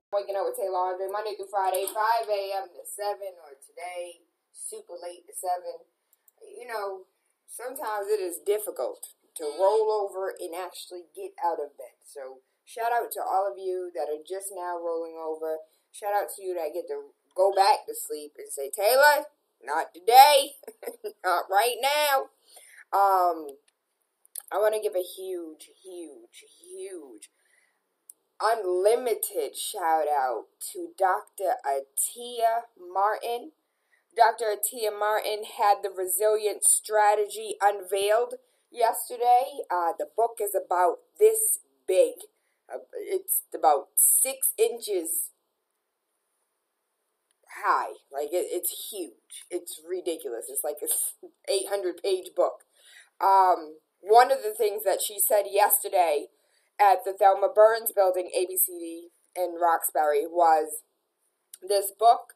Waking Up with TaylaAndre, Monday through Friday, 5 a.m. to 7, or today, super late to 7. You know, sometimes it is difficult to roll over and actually get out of bed. So, shout out to all of you that are just now rolling over. Shout out to you that get to go back to sleep and say, Tayla, not today, not right now. I want to give a huge, unlimited shout out to Dr. Atia Martin. Dr. Atia Martin had the resilience strategy unveiled yesterday. The book is about this big. It's about 6 inches high. Like, it's huge. It's ridiculous. It's like an 800-page book. One of the things that she said yesterday at the Thelma Burns Building, ABCD in Roxbury, was this book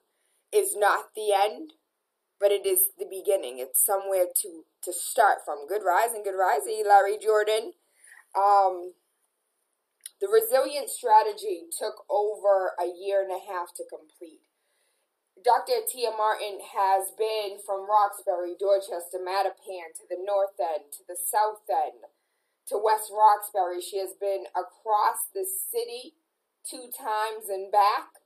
is not the end, but it is the beginning. It's somewhere to start from. Good rising, Larry Jordan. The resilience strategy took over a year and a half to complete. Dr. Atia Martin has been from Roxbury, Dorchester, Mattapan, to the north end, to the south end, to West Roxbury. She has been across the city 2 times and back,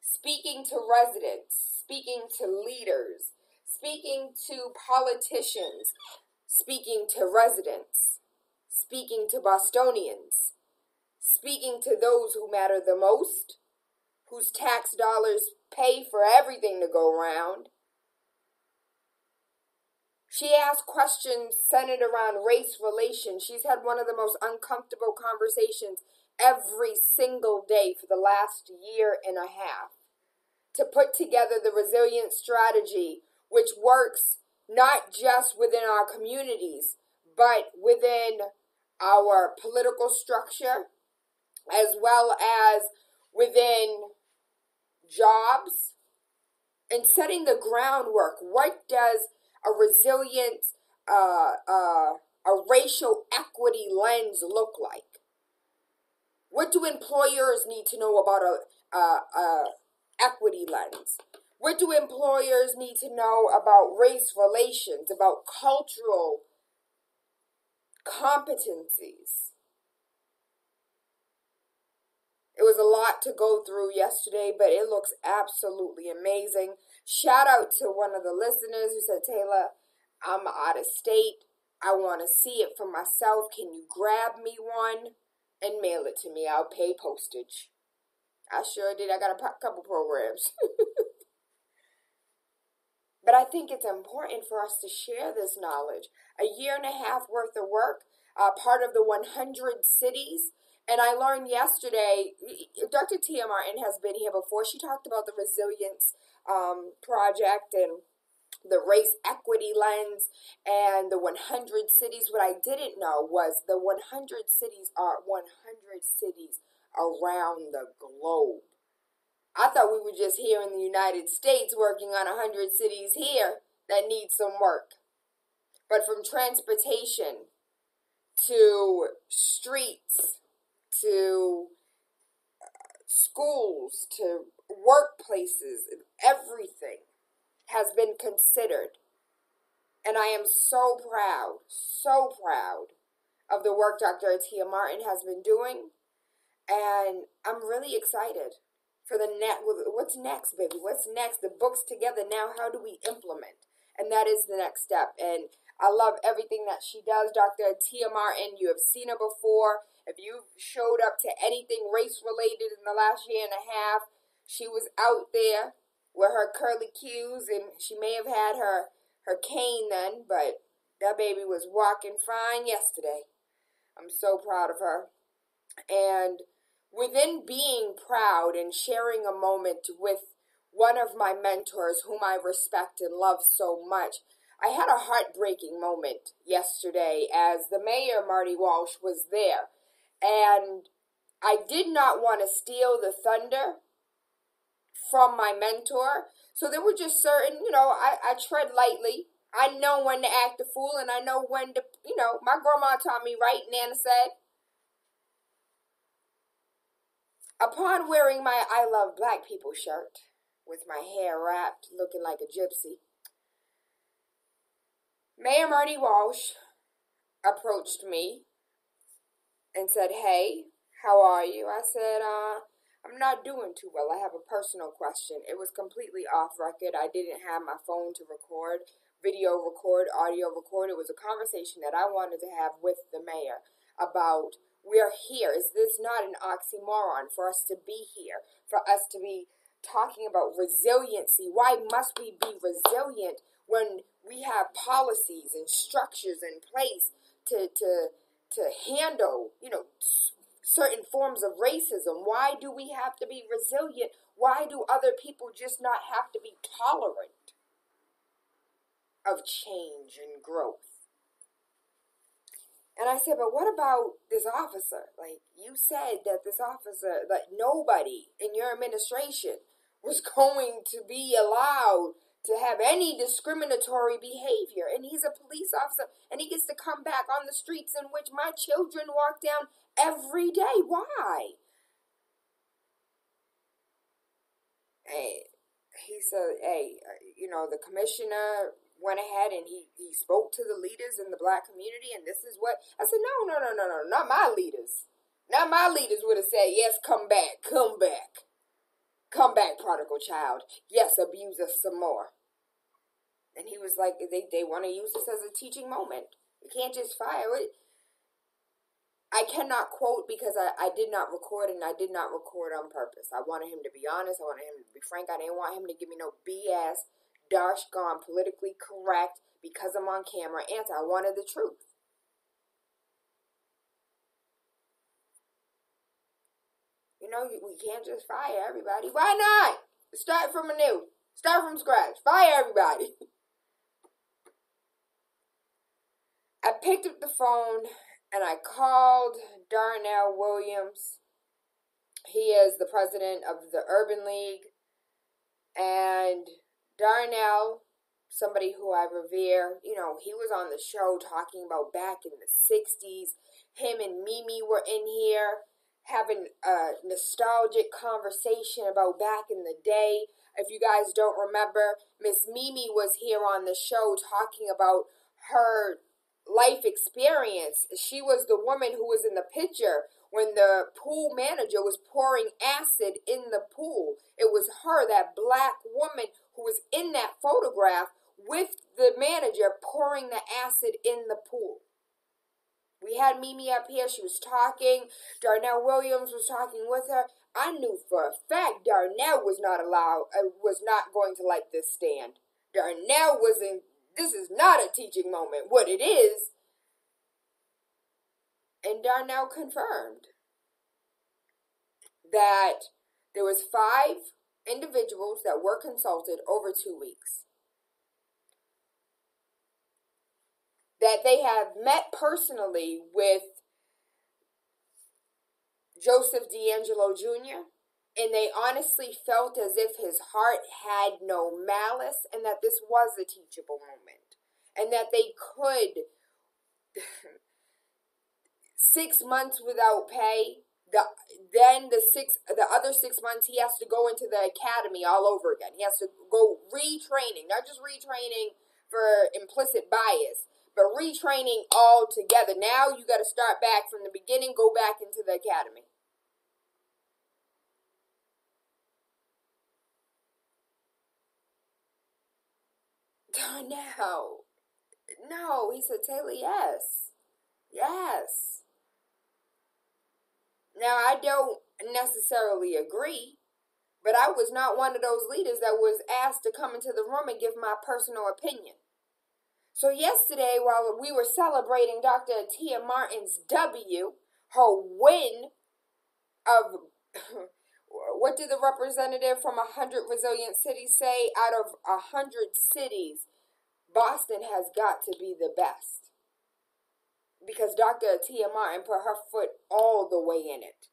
speaking to residents, speaking to leaders, speaking to politicians, speaking to residents, speaking to Bostonians, speaking to those who matter the most, whose tax dollars pay for everything to go round. She asked questions centered around race relations. She's had one of the most uncomfortable conversations every single day for the last year and a half to put together the resilience strategy, which works not just within our communities, but within our political structure, as well as within jobs, and setting the groundwork. What does a resilient, a racial equity lens look like? What do employers need to know about a equity lens? What do employers need to know about race relations, about cultural competencies? It was a lot to go through yesterday, but it looks absolutely amazing. Shout out to one of the listeners who said, Tayla, I'm out of state. I want to see it for myself. Can you grab me one and mail it to me? I'll pay postage. I sure did. I got a couple programs. But I think it's important for us to share this knowledge. A year and a half worth of work, part of the 100 cities. And I learned yesterday, Dr. Tia Martin has been here before. She talked about the resilience project and the race equity lens and the 100 cities. What I didn't know was the 100 cities are 100 cities around the globe. I thought we were just here in the United States working on 100 cities here that need some work. But from transportation to streets, to schools, to workplaces, everything has been considered. And I am so proud of the work Dr. Atia Martin has been doing. And I'm really excited for the next. What's next, baby? What's next? The book's together now. How do we implement? And that is the next step. And I love everything that she does. Dr. Atia Martin, you have seen her before. If you showed up to anything race-related in the last year and a half, she was out there with her curly cues, and she may have had her cane then, but that baby was walking fine yesterday. I'm so proud of her. And within being proud and sharing a moment with one of my mentors whom I respect and love so much, I had a heartbreaking moment yesterday as the mayor, Marty Walsh, was there. And I did not want to steal the thunder from my mentor. So there were just certain, I tread lightly. I know when to act a fool, and I know when to, my grandma taught me right. Nana said, Upon wearing my I Love Black People shirt, with my hair wrapped, looking like a gypsy, Mayor Marty Walsh approached me and said, "Hey, how are you?" I said, "I'm not doing too well. I have a personal question." It was completely off record. I didn't have my phone to record, video record, audio record. It was a conversation that I wanted to have with the mayor about, we're here. Is this not an oxymoron for us to be here, for us to be talking about resiliency? Why must we be resilient when we have policies and structures in place to handle, certain forms of racism? Why do we have to be resilient? Why do other people just not have to be tolerant of change and growth? And I said, but what about this officer? Like, you said that this officer, that nobody in your administration was going to be allowed to have any discriminatory behavior. And he's a police officer, and he gets to come back on the streets in which my children walk down every day. Why? Hey, he said, the commissioner went ahead and he spoke to the leaders in the black community, and this is what I said. No, not my leaders. Not my leaders would have said, yes, come back, prodigal child. Yes, abuse us some more. And he was like, they want to use this as a teaching moment. You can't just fire it. I cannot quote because I did not record, and I did not record on purpose. I wanted him to be honest. I wanted him to be frank. I didn't want him to give me no BS, darsh gone, politically correct, because I'm on camera answer. I wanted the truth. We can't just fire everybody. Why not? Start from anew. Start from scratch. Fire everybody. I picked up the phone and I called Darnell Williams. He is the president of the Urban League. And Darnell, somebody who I revere, he was on the show talking about back in the 60s. Him and Mimi were in here having a nostalgic conversation about back in the day. If you guys don't remember, Miss Mimi was here on the show talking about her life experience. She was the woman who was in the picture when the pool manager was pouring acid in the pool. It was her, that black woman who was in that photograph with the manager pouring the acid in the pool. We had Mimi up here. She was talking. Darnell Williams was talking with her. I knew for a fact Darnell was not going to let this stand. Darnell this is not a teaching moment. What it is, and Darnell confirmed that there was 5 individuals that were consulted over 2 weeks. That they have met personally with Joseph D'Angelo Jr., and they honestly felt as if his heart had no malice, and that this was a teachable moment, and that they could 6 months without pay. The other 6 months he has to go into the academy all over again. He has to go retraining, not just retraining for implicit bias, but retraining all together. Now you got to start back from the beginning, go back into the academy. No, he said, Tayla, yes. Now, I don't necessarily agree, but I was not one of those leaders that was asked to come into the room and give my personal opinion. So yesterday, while we were celebrating Dr. Tia Martin's her win of, what did the representative from 100 resilient cities say? Out of 100 cities, Boston has got to be the best. Because Dr. Tia Martin put her foot all the way in it.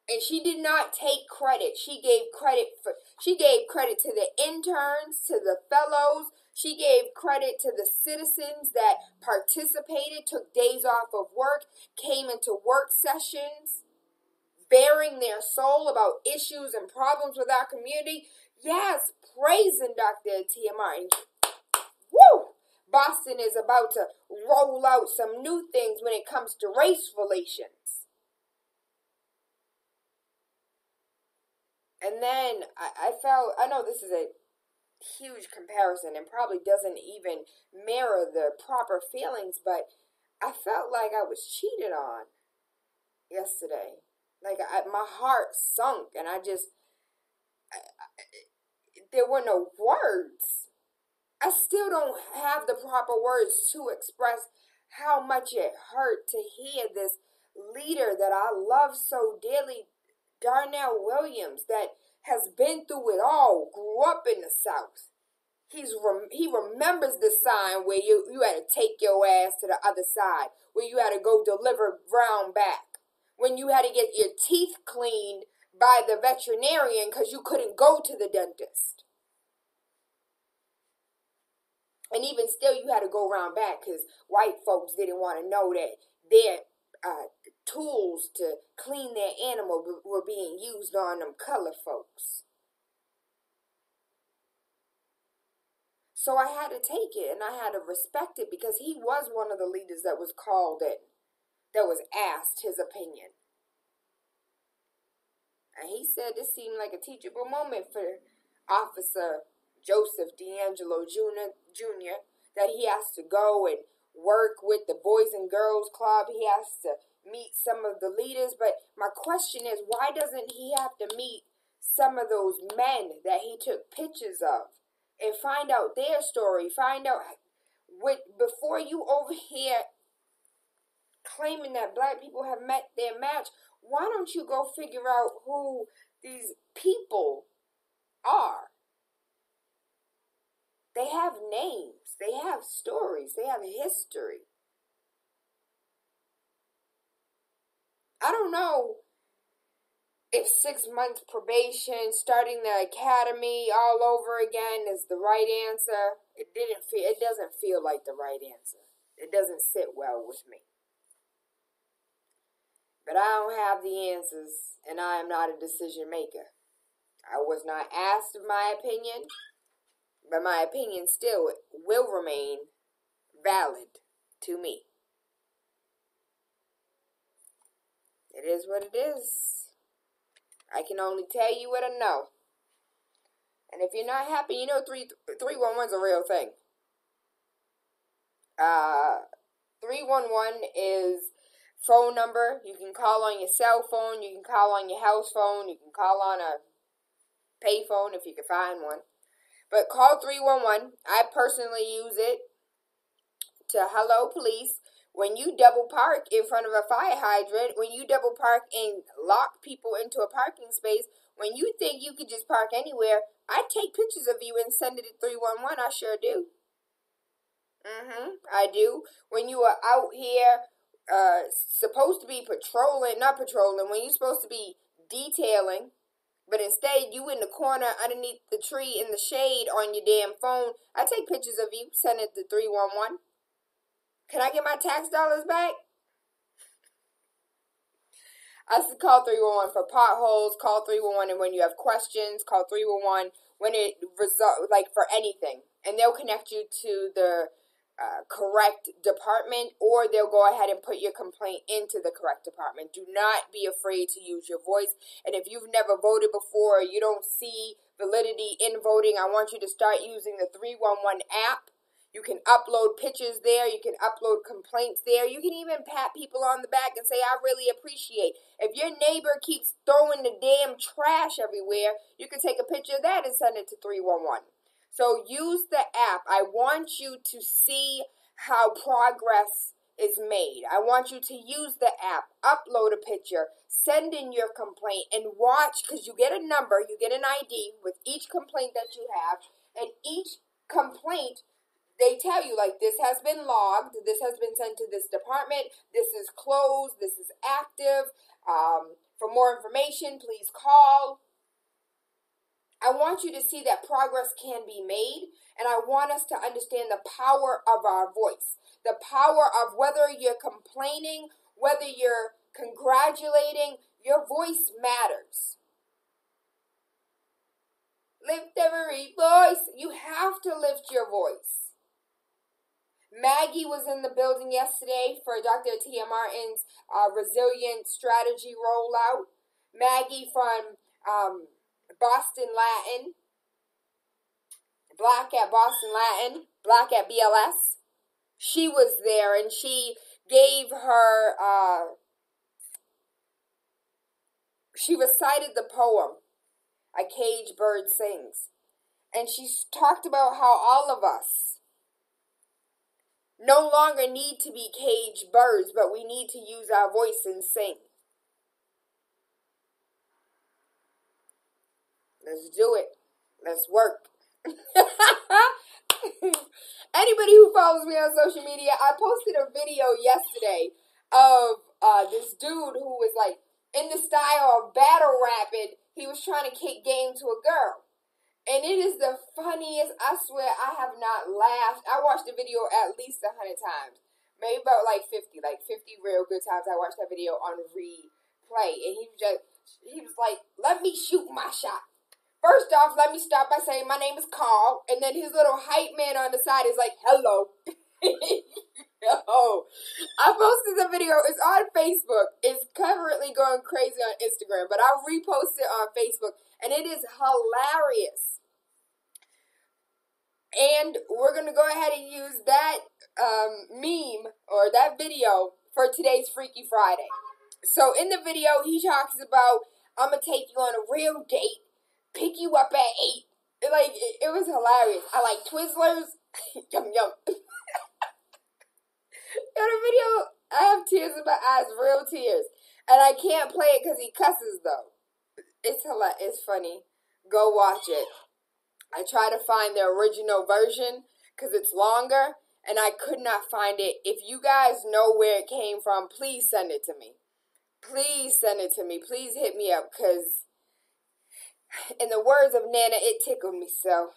And she did not take credit. She gave credit to the interns, to the fellows. She gave credit to the citizens that participated, took days off of work, came into work sessions, bearing their soul about issues and problems with our community. Yes, praising Dr. T.M. Martin. Woo! Boston is about to roll out some new things when it comes to race relations. And then I know this is a huge comparison and probably doesn't even mirror the proper feelings, but I felt like I was cheated on yesterday. Like my heart sunk, and there were no words. I still don't have the proper words to express how much it hurt to hear this leader that I love so dearly, Darnell Williams, that has been through it all, grew up in the South. He remembers the sign where you had to take your ass to the other side, where you had to go deliver brown back, when you had to get your teeth cleaned by the veterinarian because you couldn't go to the dentist. And even still, you had to go around back because white folks didn't want to know that their tools to clean their animal were being used on them color folks. So I had to take it, and I had to respect it, because he was one of the leaders that was called in, that was asked his opinion. And he said this seemed like a teachable moment for Officer Joseph D'Angelo Jr., that he has to go and work with the Boys and Girls Club. He has to meet some of the leaders. But my question is, why doesn't he have to meet some of those men that he took pictures of and find out their story? Find out before you over here claiming that black people have met their match. Why don't you go figure out who these people are? They have names. They have stories. They have history. I don't know if 6 months probation, starting the academy all over again is the right answer. It doesn't feel like the right answer. It doesn't sit well with me. But I don't have the answers, and I am not a decision maker. I was not asked of my opinion, but my opinion still will remain valid to me. It is what it is. I can only tell you what I know. And if you're not happy, you know 311 is a real thing. 311 is phone number. You can call on your cell phone. You can call on your house phone. You can call on a pay phone if you can find one. But call 311. I personally use it to hello police. When you double park in front of a fire hydrant, when you double park and lock people into a parking space, when you think you could just park anywhere, I take pictures of you and send it to 311. I sure do. I do. When you are out here supposed to be not patrolling, when you're supposed to be detailing, but instead you in the corner underneath the tree in the shade on your damn phone, I take pictures of you, send it to 311. Can I get my tax dollars back? I used to call 311 for potholes, call 311 and when you have questions, call 311 when it like for anything. And they'll connect you to the correct department, or they'll go ahead and put your complaint into the correct department. Do not be afraid to use your voice. And if you've never voted before, or you don't see validity in voting, I want you to start using the 311 app. You can upload pictures there. You can upload complaints there. You can even pat people on the back and say, I really appreciate. If your neighbor keeps throwing the damn trash everywhere, you can take a picture of that and send it to 311. So use the app. I want you to see how progress is made. I want you to use the app, upload a picture, send in your complaint, and watch, because you get a number, you get an ID with each complaint that you have, and each complaint, they tell you, like, this has been logged, this has been sent to this department, this is closed, this is active. For more information, please call. I want you to see that progress can be made, and I want us to understand the power of our voice, the power of whether you're complaining, whether you're congratulating, Your voice matters. Lift every voice. You have to lift your voice. Maggie was in the building yesterday for Dr. Tia Martin's Resilient Strategy Rollout. Maggie from Boston Latin, Black at Boston Latin, Black at BLS. She was there and she gave her, she recited the poem, A Caged Bird Sings. And she talked about how all of us no longer need to be caged birds, but we need to use our voice and sing. Let's do it. Let's work. Anybody who follows me on social media, I posted a video yesterday of this dude who was like in the style of battle rapping. He was trying to kick game to a girl. And it is the funniest. I swear I have not laughed. I watched the video at least 100 times. Maybe about like 50 real good times. I watched that video on replay. And he was like, let me shoot my shot. First off, let me start by saying my name is Carl. And then his little hype man on the side is like, hello. Yo, I posted the video. It's on Facebook. It's currently going crazy on Instagram. But I'll repost it on Facebook. And it is hilarious. And we're going to go ahead and use that meme or that video for today's Freaky Friday. So in the video, he talks about, I'm going to take you on a real date, pick you up at 8. It was hilarious. I like Twizzlers. Yum, yum. In the video, I have tears in my eyes, real tears. And I can't play it because he cusses, though. It's hilarious. It's funny. Go watch it. I tried to find the original version because it's longer, and I could not find it. If you guys know where it came from, please send it to me. Please send it to me. Please hit me up because, in the words of Nana, it tickled me so.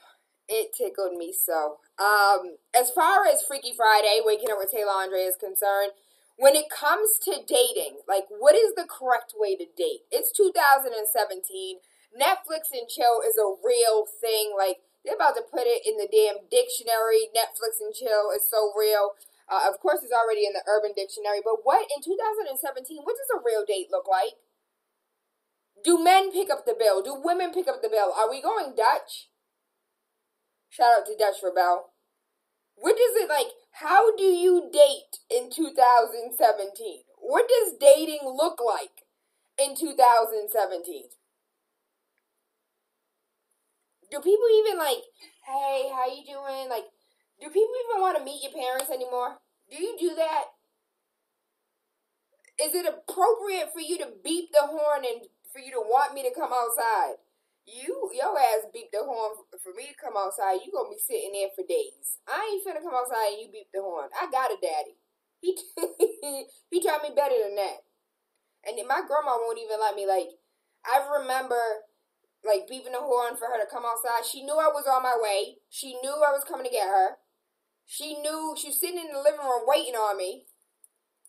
It tickled me so. As far as Freaky Friday, Waking Up with TaylaAndre is concerned, when it comes to dating, like, what is the correct way to date? It's 2017. Netflix and chill is a real thing. Like, they're about to put it in the damn dictionary. Netflix and chill is so real. Of course, it's already in the Urban Dictionary. But what, in 2017, what does a real date look like? Do men pick up the bill? Do women pick up the bill? Are we going Dutch? Shout out to Dutch Rebel. What does it like? How do you date in 2017? What does dating look like in 2017? Do people even like, hey, how you doing? Like, do people even want to meet your parents anymore? Do you do that? Is it appropriate for you to beep the horn and for you to want me to come outside? Your ass beep the horn for me to come outside. You gonna be sitting there for days. I ain't finna come outside and you beep the horn. I got a daddy. He taught me better than that. And then my grandma won't even let me. Like, I remember like beeping the horn for her to come outside. She knew I was on my way. She knew I was coming to get her. She knew she was sitting in the living room waiting on me.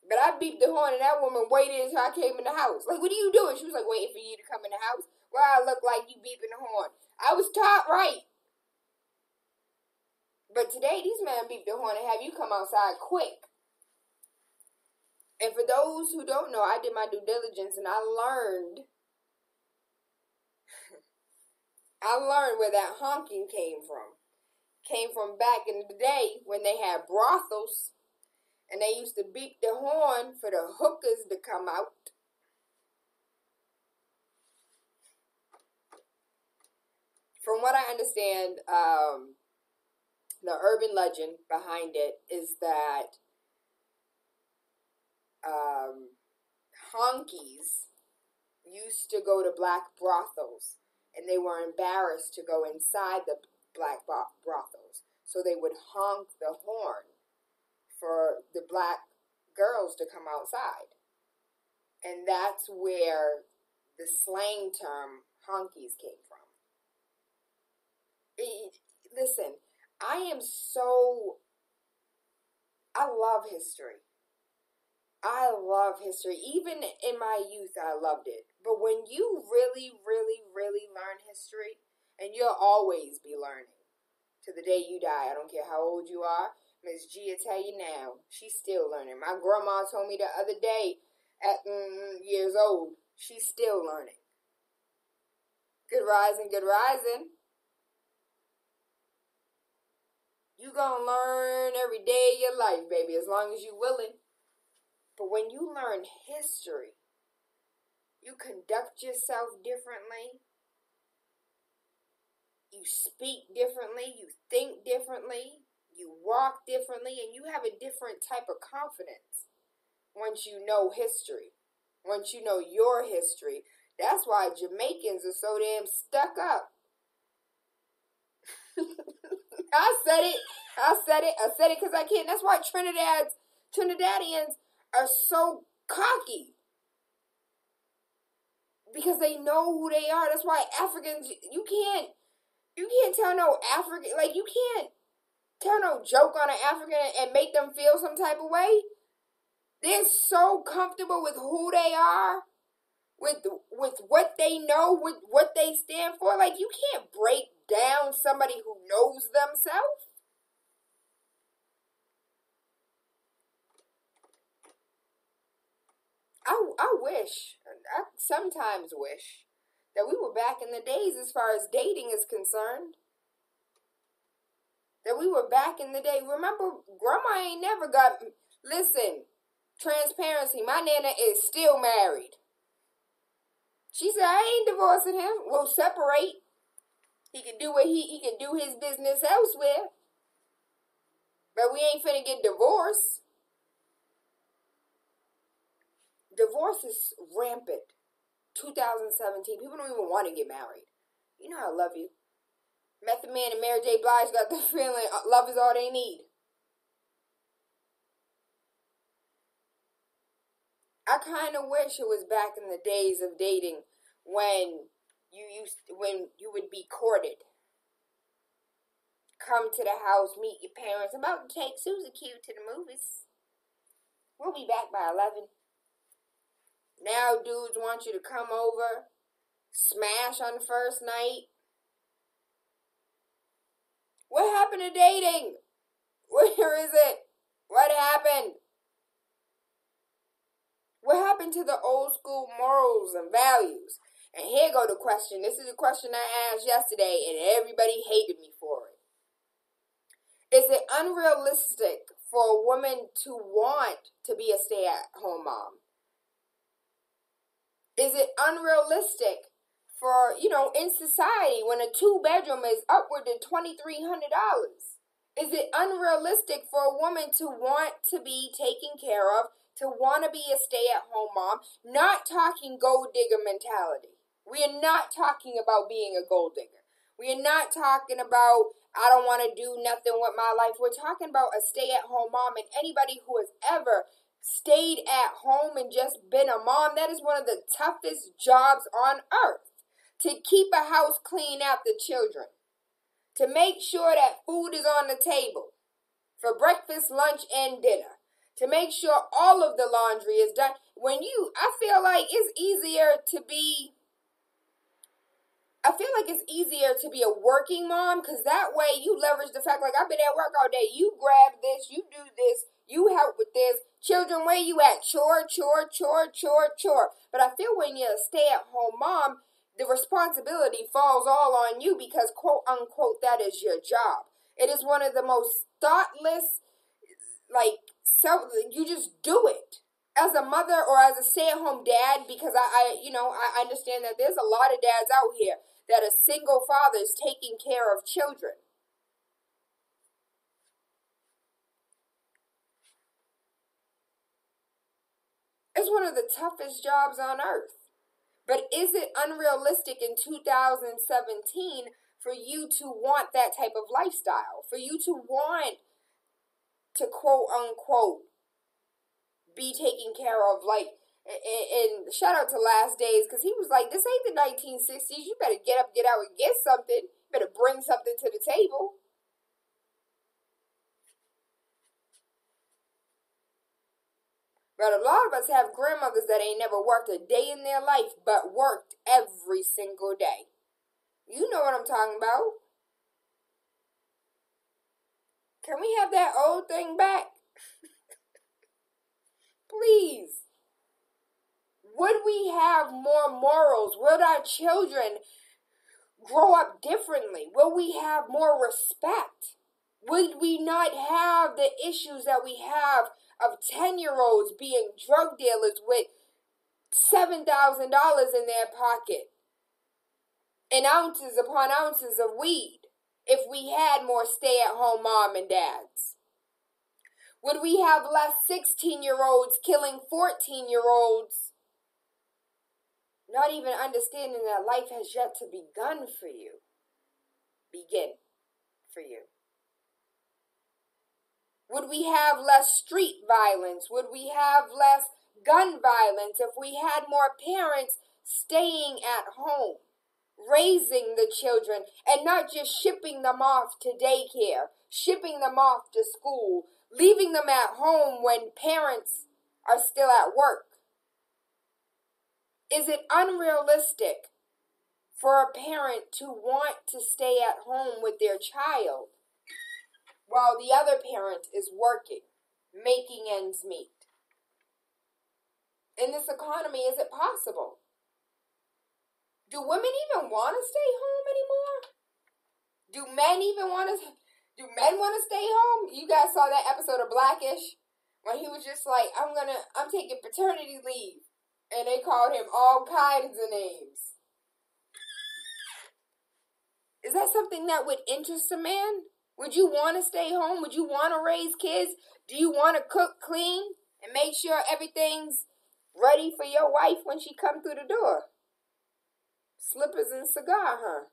But I beeped the horn and that woman waited until I came in the house. Like, what are you doing? She was like, waiting for you to come in the house. Well, I look like you beeping the horn. I was taught right. But today, these men beep the horn and have you come outside quick. And for those who don't know, I did my due diligence and I learned where that honking came from. Came from back in the day when they had brothels and they used to beep the horn for the hookers to come out. From what I understand, the urban legend behind it is that honkies used to go to black brothels and they were embarrassed to go inside the black brothels. So they would honk the horn for the black girls to come outside. And that's where the slang term honkies came from. Listen, I love history. I love history. Even in my youth, I loved it. But when you really, really, really learn history, and you'll always be learning to the day you die. I don't care how old you are. Miss G will tell you now, she's still learning. My grandma told me the other day at years old, she's still learning. Good rising, good rising. You gonna learn every day of your life, baby, as long as you're willing. But when you learn history, you conduct yourself differently. You speak differently. You think differently. You walk differently. And you have a different type of confidence once you know history. Once you know your history. That's why Jamaicans are so damn stuck up. I said it because I can't. That's why Trinidadians are so cocky. Because they know who they are. That's why Africans, you can't tell no African, like you can't tell no joke on an African and make them feel some type of way. They're so comfortable with who they are, with what they know, with what they stand for. Like you can't break down somebody who knows themselves. I sometimes wish that we were back in the days as far as dating is concerned. That we were back in the day. Remember, grandma ain't never got, listen, transparency, my nana is still married. She said, I ain't divorcing him. We'll separate. He can do what he can do his business elsewhere. But we ain't finna get divorced. Divorce is rampant. 2017. People don't even want to get married. You know I love you. Method Man and Mary J. Blige got the feeling love is all they need. I kind of wish it was back in the days of dating when you would be courted. Come to the house, meet your parents. I'm about to take Susie Q to the movies. We'll be back by 11. Now dudes want you to come over, smash on the first night. What happened to dating? Where is it? What happened? What happened to the old school morals and values? And here go the question. This is the question I asked yesterday, and everybody hated me for it. Is it unrealistic for a woman to want to be a stay-at-home mom? Is it unrealistic for, in society when a 2-bedroom is upward to $2,300? Is it unrealistic for a woman to want to be taken care of, to want to be a stay-at-home mom? Not talking gold digger mentality. We are not talking about being a gold digger. We are not talking about, I don't want to do nothing with my life. We're talking about a stay-at-home mom, and anybody who has ever stayed at home and just been a mom, that is one of the toughest jobs on earth. To keep a house clean after children. To make sure that food is on the table for breakfast, lunch, and dinner. To make sure all of the laundry is done. I feel like it's easier to be a working mom, because that way you leverage the fact, like, I've been at work all day. You grab this, you do this, you help with this. Children, where you at? Chore. But I feel when you're a stay-at-home mom, the responsibility falls all on you because, quote unquote, that is your job. It is one of the most thoughtless, you just do it. As a mother or as a stay-at-home dad, because I understand that there's a lot of dads out here that are single fathers taking care of children. It's one of the toughest jobs on earth. But is it unrealistic in 2017 for you to want that type of lifestyle? For you to want to, quote unquote, be taken care of? And shout out to Last Days, because he was like, this ain't the 1960s. You better get up, get out, and get something. You better bring something to the table. But a lot of us have grandmothers that ain't never worked a day in their life, but worked every single day. You know what I'm talking about. Can we have that old thing back? Please. Would we have more morals? Would our children grow up differently? Will we have more respect? Would we not have the issues that we have of 10-year-olds being drug dealers with $7,000 in their pocket and ounces upon ounces of weed if we had more stay-at-home mom and dads? Would we have less 16-year-olds killing 14-year-olds, not even understanding that life has yet to begin for you? Would we have less street violence? Would we have less gun violence if we had more parents staying at home, raising the children, and not just shipping them off to daycare, shipping them off to school, leaving them at home when parents are still at work? Is it unrealistic for a parent to want to stay at home with their child while the other parent is working, making ends meet? In this economy, is it possible? Do women even want to stay home anymore? Do men want to stay home? You guys saw that episode of Blackish when he was just like, I'm taking paternity leave. And they called him all kinds of names. Is that something that would interest a man? Would you want to stay home? Would you want to raise kids? Do you want to cook clean and make sure everything's ready for your wife when she comes through the door? Slippers and cigar, huh?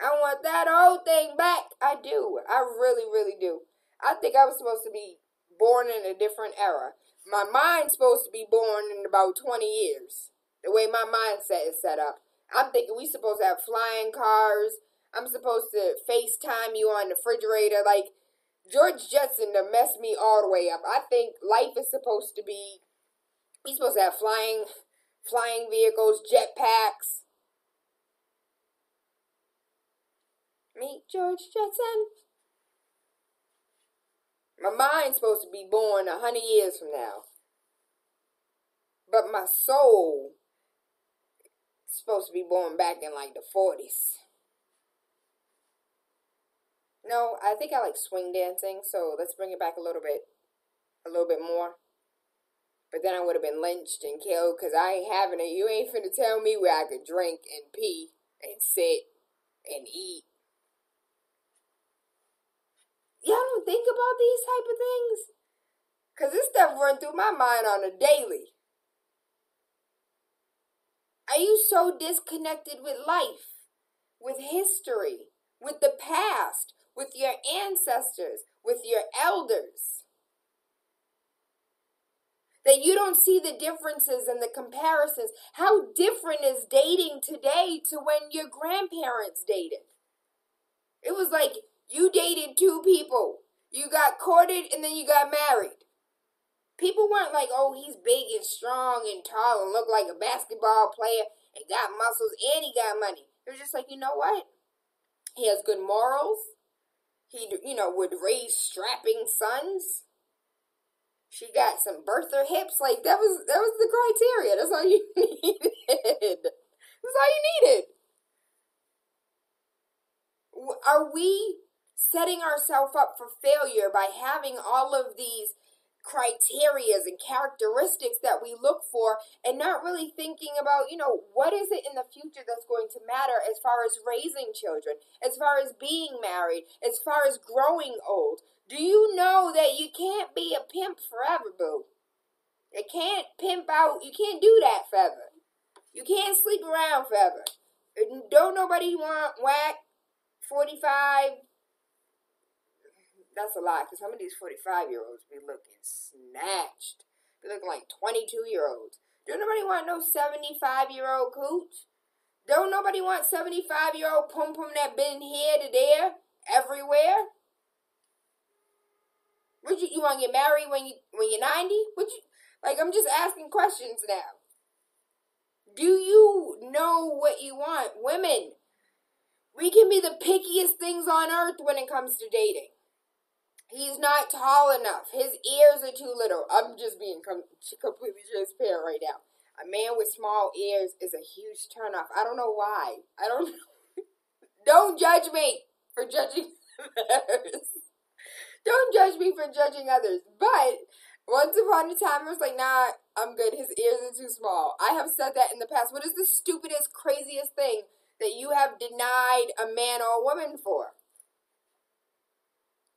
I want that old thing back. I do. I really, really do. I think I was supposed to be born in a different era. My mind's supposed to be born in about 20 years. The way my mindset is set up. I'm thinking we supposed to have flying cars. I'm supposed to FaceTime you on the refrigerator. Like, George Jetson to mess me all the way up. I think life is supposed to be, he's supposed to have flying vehicles, jetpacks. Meet George Jetson. My mind's supposed to be born 100 years from now. But my soul is supposed to be born back in like the 40s. No, I think I like swing dancing, so let's bring it back a little bit more. But then I would have been lynched and killed because I ain't having it. You ain't finna tell me where I could drink and pee and sit and eat. Y'all don't think about these type of things? Because this stuff run through my mind on a daily. Are you so disconnected with life, with history, with the past, with your ancestors, with your elders, that you don't see the differences and the comparisons? How different is dating today to when your grandparents dated? It was like you dated two people. You got courted and then you got married. People weren't like, oh, he's big and strong and tall and look like a basketball player and got muscles and he got money. It was just like, you know what? He has good morals. He, would raise strapping sons. She got some birther hips. Like, that was the criteria. That's all you needed. That's all you needed. Are we setting ourselves up for failure by having all of these criterias and characteristics that we look for and not really thinking about, what is it in the future that's going to matter as far as raising children, as far as being married, as far as growing old? Do you know that you can't be a pimp forever, boo? You can't pimp out. You can't do that forever. You can't sleep around forever. Don't nobody want whack 45. That's a lie, because some of these 45-year-olds be looking snatched. Be looking like 22-year-olds. Don't nobody want no 75-year-old cooch. Don't nobody want 75-year-old pum-pum that been here to there, everywhere. Would you want to get married when you're 90? Would you, like, I'm just asking questions now. Do you know what you want? Women, we can be the pickiest things on earth when it comes to dating. He's not tall enough. His ears are too little. I'm just being completely transparent right now. A man with small ears is a huge turnoff. I don't know why. I don't know. Don't judge me for judging others. Don't judge me for judging others. But once upon a time, I was like, nah, I'm good. His ears are too small. I have said that in the past. What is the stupidest, craziest thing that you have denied a man or a woman for?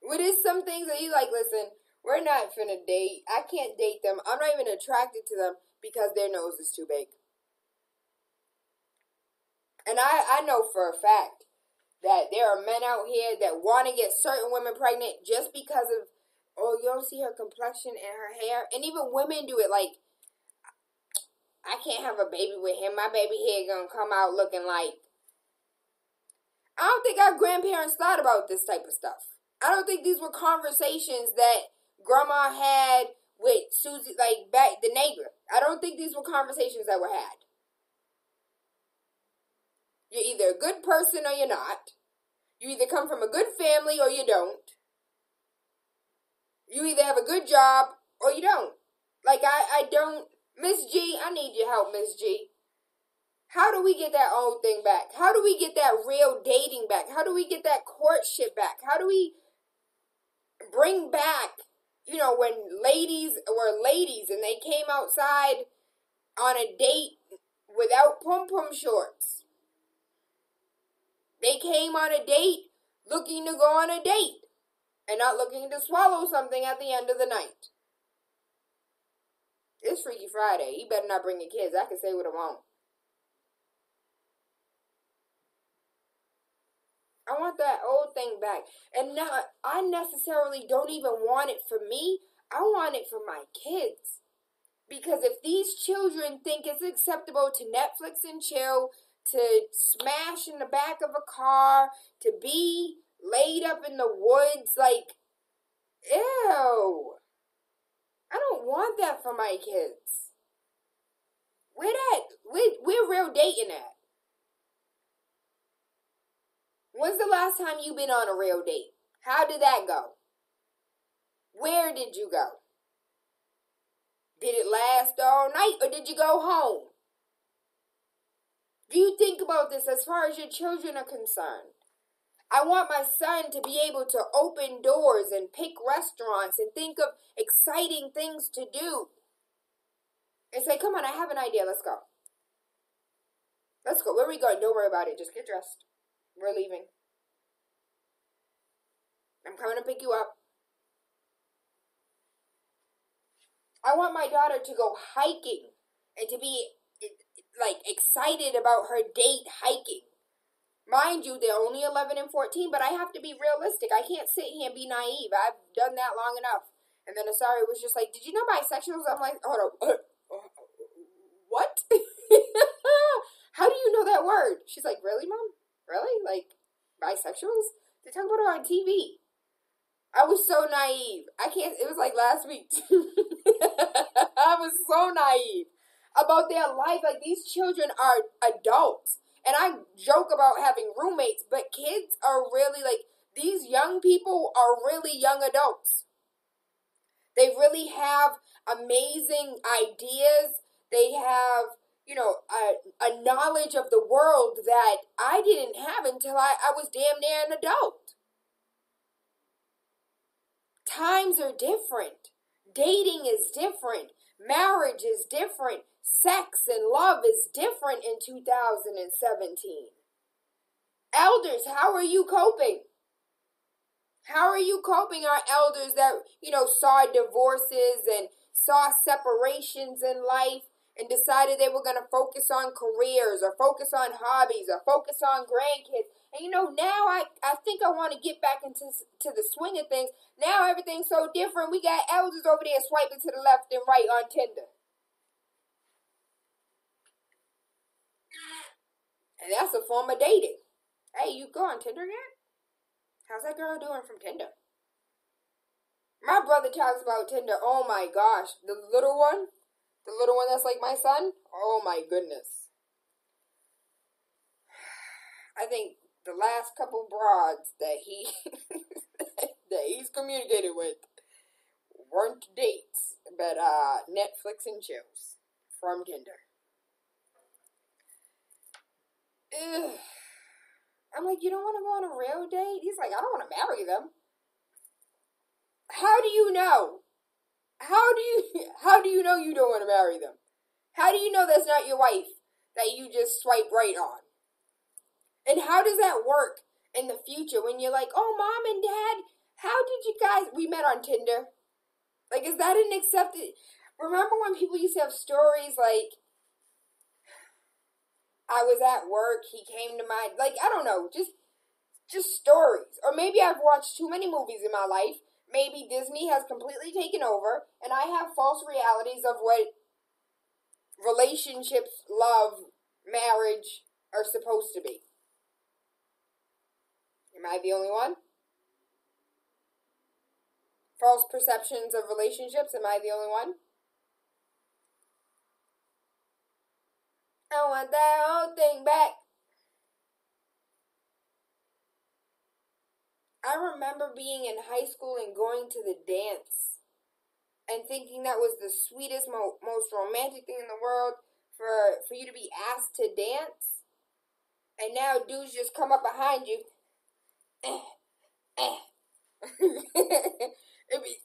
What is some things that you like, listen, we're not finna date. I can't date them. I'm not even attracted to them because their nose is too big. And I know for a fact that there are men out here that want to get certain women pregnant just because of, oh, you don't see her complexion and her hair. And even women do it. Like, I can't have a baby with him. My baby hair gonna come out looking like. I don't think our grandparents thought about this type of stuff. I don't think these were conversations that grandma had with Susie, like back the neighbor. I don't think these were conversations that were had. You're either a good person or you're not. You either come from a good family or you don't. You either have a good job or you don't. Like, I don't. Miss G, I need your help, Miss G. How do we get that old thing back? How do we get that real dating back? How do we get that courtship back? How do we bring back, when ladies were ladies and they came outside on a date without pom-pom shorts? They came on a date looking to go on a date and not looking to swallow something at the end of the night. It's Freaky Friday. You better not bring your kids. I can say what I want. I want that old thing back. And now, I necessarily don't even want it for me. I want it for my kids. Because if these children think it's acceptable to Netflix and chill, to smash in the back of a car, to be laid up in the woods, like, ew. I don't want that for my kids. Where real dating at? When's the last time you been on a real date? How did that go? Where did you go? Did it last all night or did you go home? Do you think about this as far as your children are concerned? I want my son to be able to open doors and pick restaurants and think of exciting things to do. And say, come on, I have an idea. Let's go. Let's go. Where are we going? Don't worry about it. Just get dressed. We're leaving. I'm coming to pick you up. I want my daughter to go hiking and to be like excited about her date hiking. Mind you, they're only 11 and 14, but I have to be realistic. I can't sit here and be naive. I've done that long enough. And then Asari was just like, did you know bisexuals? I'm like, hold on. What? How do you know that word? She's like, really, Mom? Really? Like, bisexuals? They talk about it on TV. I was so naive. It was like last week. I was so naive about their life. Like, these children are adults. And I joke about having roommates, but kids are really, like, these young people are really young adults. They really have amazing ideas. They have, a knowledge of the world that I didn't have until I was damn near an adult. Times are different. Dating is different. Marriage is different. Sex and love is different in 2017. Elders, how are you coping? How are you coping? Our elders that, saw divorces and saw separations in life and decided they were going to focus on careers or focus on hobbies or focus on grandkids. And, now I think I want to get back into the swing of things. Now everything's so different. We got elders over there swiping to the left and right on Tinder. And that's a form of dating. Hey, you go on Tinder yet? How's that girl doing from Tinder? My brother talks about Tinder. Oh my gosh. The little one that's like my son. Oh my goodness. I think the last couple broads that he's communicated with weren't dates, but Netflix and chills from Tinder. Ugh. I'm like, you don't want to go on a real date? He's like, I don't want to marry them. How do you know? How do you know you don't want to marry them? How do you know that's not your wife that you just swipe right on? And how does that work in the future when you're like, oh, mom and dad, how did you guys, we met on Tinder? Like, is that an accepted, remember when people used to have stories like, I was at work, he came to my, like, I don't know, just stories. Or maybe I've watched too many movies in my life. Maybe Disney has completely taken over, and I have false realities of what relationships, love, marriage are supposed to be. Am I the only one? False perceptions of relationships, am I the only one? I want that whole thing back. I remember being in high school and going to the dance and thinking that was the sweetest, most romantic thing in the world for you to be asked to dance. And now dudes just come up behind you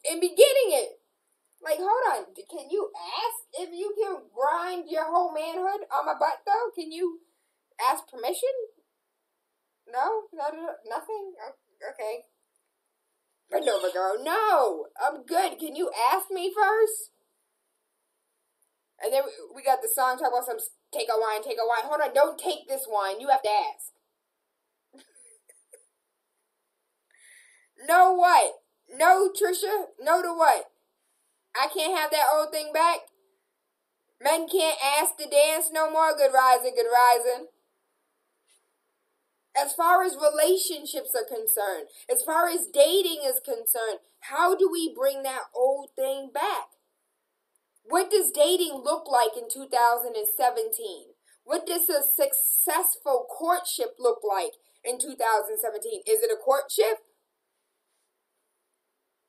and be getting it. Like, hold on, can you ask if you can grind your whole manhood on my butt, though? Can you ask permission? No? Nothing? Okay. Bend over, girl. No, I'm good. Can you ask me first? And then we got the song talking about some take a wine. Hold on, don't take this wine. You have to ask. No what? No, Trisha? No to what? I can't have that old thing back? Men can't ask to dance no more? Good rising. As far as relationships are concerned, as far as dating is concerned, how do we bring that old thing back? What does dating look like in 2017? What does a successful courtship look like in 2017? Is it a courtship?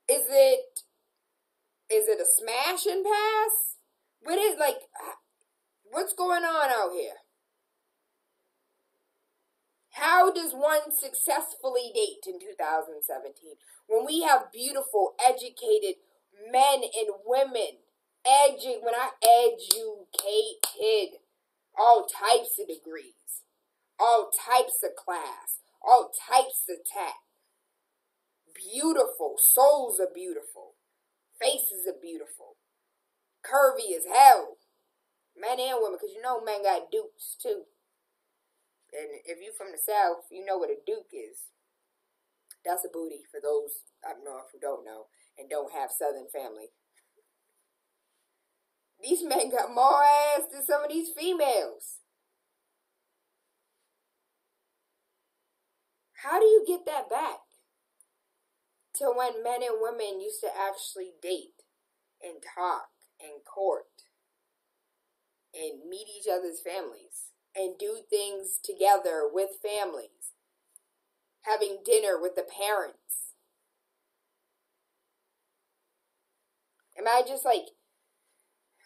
Is it a smash and pass? What's going on out here? How does one successfully date in 2017 when we have beautiful, educated men and women, educated, all types of degrees, all types of class, all types of tact, beautiful, souls are beautiful, faces are beautiful, curvy as hell, men and women, because you know men got dukes too. And if you from the South, you know what a duke is. That's a booty for those up north who don't know and don't have Southern family. These men got more ass than some of these females. How do you get that back? To when men and women used to actually date and talk and court and meet each other's families. And do things together with families. Having dinner with the parents. Am I just like,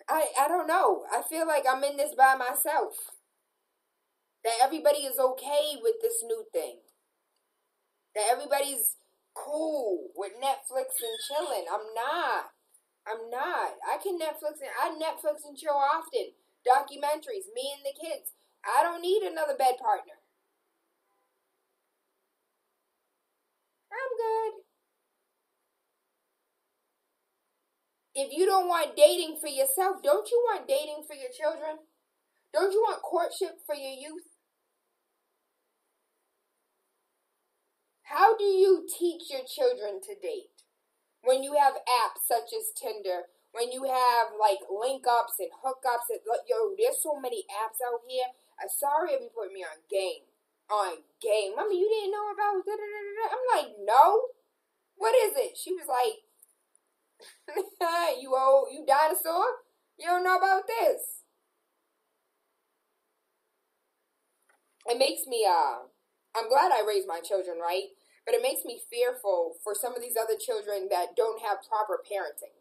I don't know. I feel like I'm in this by myself. That everybody is okay with this new thing. That everybody's cool with Netflix and chilling. I'm not. I Netflix and chill often. Documentaries, me and the kids. I don't need another bed partner. I'm good. If you don't want dating for yourself, don't you want dating for your children? Don't you want courtship for your youth? How do you teach your children to date? When you have apps such as Tinder, when you have like link ups and hookups, there's so many apps out here. I'm sorry if you put me on game. Mommy, you didn't know about da-da-da-da-da. I'm like, no. What is it? She was like, You dinosaur? You don't know about this. It makes me, I'm glad I raised my children, right? But it makes me fearful for some of these other children that don't have proper parenting.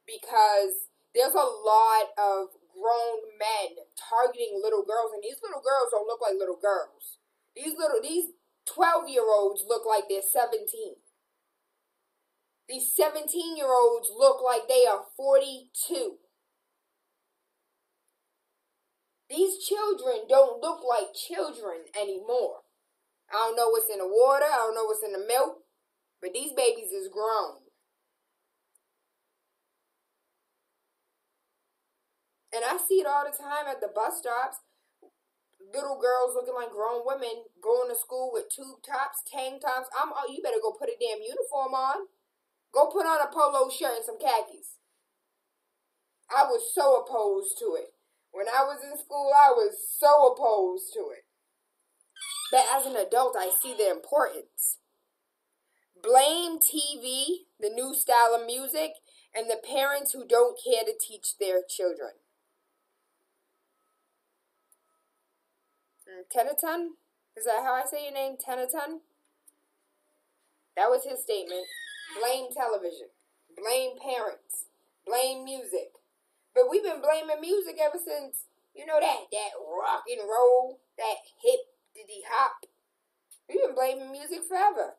Because there's a lot of grown men targeting little girls, and these little girls don't look like little girls. These 12-year-olds look like they're 17. These 17-year-olds look like they are 42. These children don't look like children anymore. I don't know what's in the water. I don't know what's in the milk. But these babies is grown. And I see it all the time at the bus stops. Little girls looking like grown women going to school with tube tops, tank tops. You better go put a damn uniform on. Go put on a polo shirt and some khakis. I was so opposed to it. When I was in school, I was so opposed to it. But as an adult, I see the importance. Blame TV, the new style of music, and the parents who don't care to teach their children. Tenaton? Is that how I say your name? Tenaton? That was his statement. Blame television. Blame parents. Blame music. But we've been blaming music ever since, that rock and roll, that hip diddy hop. We've been blaming music forever.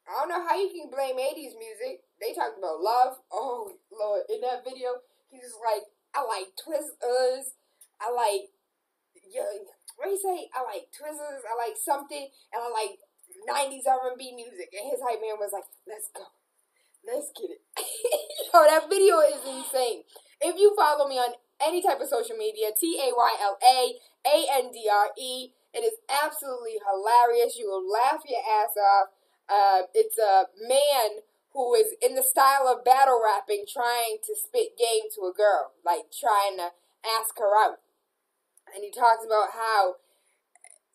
I don't know how you can blame 80s music. They talked about love. Oh, Lord. In that video, he was like, I like Twizzlers. I like, what do you say? I like Twizzlers. I like something. And I like 90s R&B music. And his hype man was like, let's go. Let's get it. That video is insane. If you follow me on any type of social media, TaylaAndre, it is absolutely hilarious. You will laugh your ass off. It's a man who is in the style of battle rapping trying to spit game to a girl, like trying to ask her out. And he talks about how,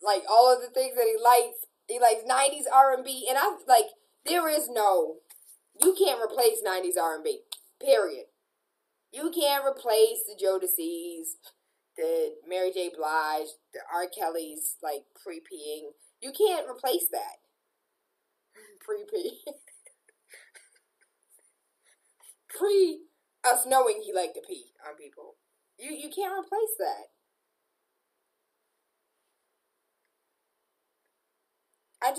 like, all of the things that he likes 90s R&B, and I'm like, you can't replace 90s R&B, period. You can't replace the Jodeci's, the Mary J. Blige, the R. Kelly's, like, pre-peeing. You can't replace that. Pre-pee. Pre us knowing he liked to pee on people. You can't replace that. I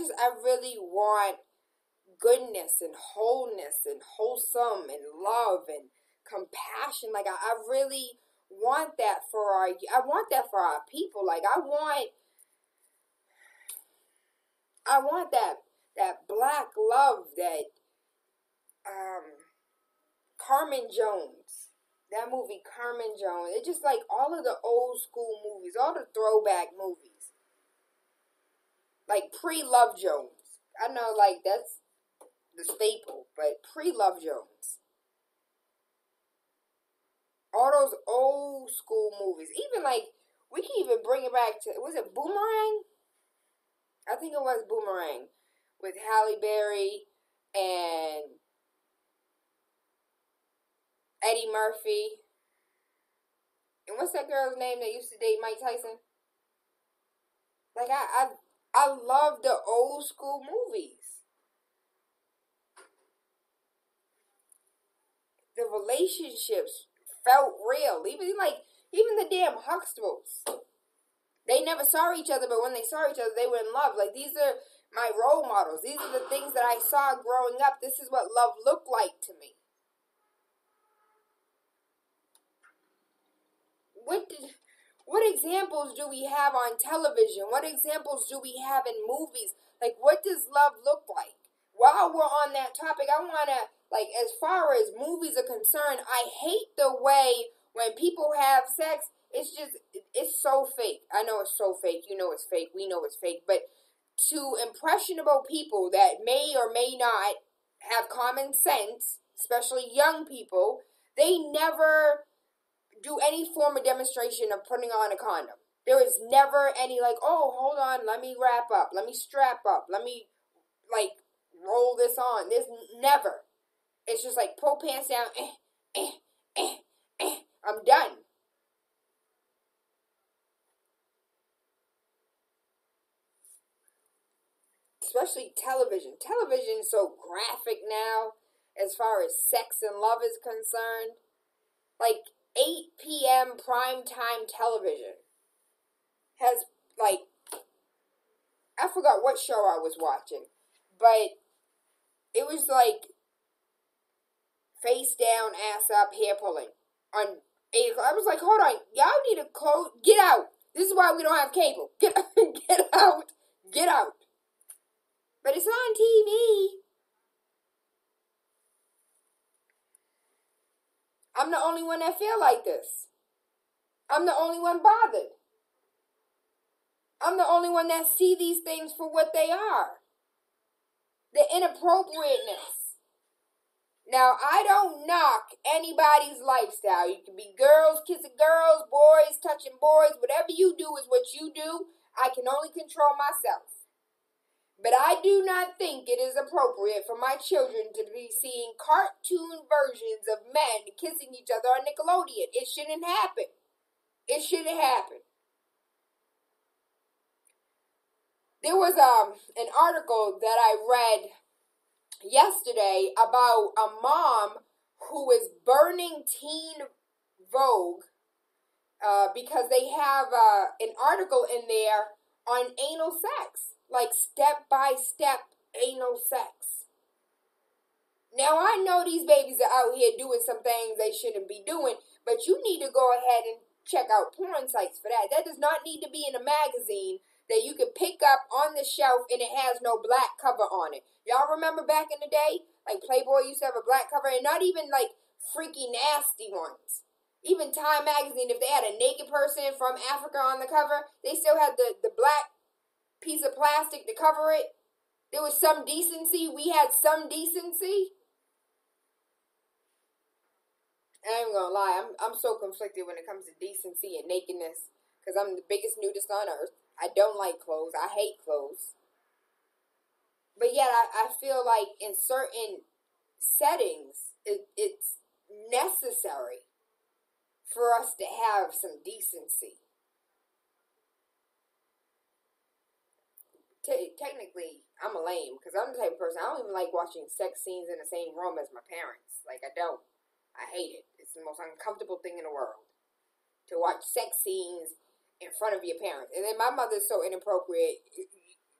really want goodness and wholeness and wholesome and love and compassion. Like, I really want that for our people. Like, I want that black love that Carmen Jones, that movie Carmen Jones. It's just like all of the old school movies, all the throwback movies. Like pre-Love Jones. I know, like, that's the staple, but pre-Love Jones. All those old school movies. Even, like, we can even bring it back to, was it Boomerang? I think it was Boomerang. With Halle Berry and Eddie Murphy. And what's that girl's name that used to date Mike Tyson? Like, I love the old school movies. The relationships felt real. Even the damn Huxtables. They never saw each other, but when they saw each other, they were in love. Like, these are my role models. These are the things that I saw growing up. This is what love looked like to me. What examples do we have on television? What examples do we have in movies? Like, what does love look like? While we're on that topic, I want to, like, as far as movies are concerned, I hate the way when people have sex, it's so fake. I know it's so fake. You know it's fake. We know it's fake. But to impressionable people that may or may not have common sense, especially young people, they never do any form of demonstration of putting on a condom. There is never any, like, oh, hold on, let me wrap up, let me strap up, let me, like, roll this on. There's never. It's just like pull pants down. I'm done. Especially television. Television is so graphic now as far as sex and love is concerned. Like 8 p.m. primetime television has, like, I forgot what show I was watching, but it was like face down, ass up, hair pulling on 8 o'clock. I was like, hold on, y'all need to close, get out. This is why we don't have cable. Get out. Get out. But it's on TV. I'm the only one that feel like this. I'm the only one bothered. I'm the only one that see these things for what they are. The inappropriateness. Now, I don't knock anybody's lifestyle. You can be girls kissing girls, boys touching boys. Whatever you do is what you do. I can only control myself. But I do not think it is appropriate for my children to be seeing cartoon versions of men kissing each other on Nickelodeon. It shouldn't happen. It shouldn't happen. There was an article that I read yesterday about a mom who was burning Teen Vogue because they have an article in there on anal sex, like step-by-step anal sex. Now, I know these babies are out here doing some things they shouldn't be doing, but you need to go ahead and check out porn sites for that. That does not need to be in a magazine that you can pick up on the shelf and it has no black cover on it. Y'all remember back in the day? Like Playboy used to have a black cover, and not even like freaky nasty ones. Even Time magazine, if they had a naked person from Africa on the cover, they still had the black piece of plastic to cover it. There was some decency. We had some decency. I ain't gonna lie, I'm so conflicted when it comes to decency and nakedness, because I'm the biggest nudist on earth. I don't like clothes. I hate clothes. But yet I feel like in certain settings, it's necessary for us to have some decency. Technically, I'm a lame, because I'm the type of person, I don't even like watching sex scenes in the same room as my parents. Like, I don't. I hate it. It's the most uncomfortable thing in the world to watch sex scenes in front of your parents. And then my mother's so inappropriate.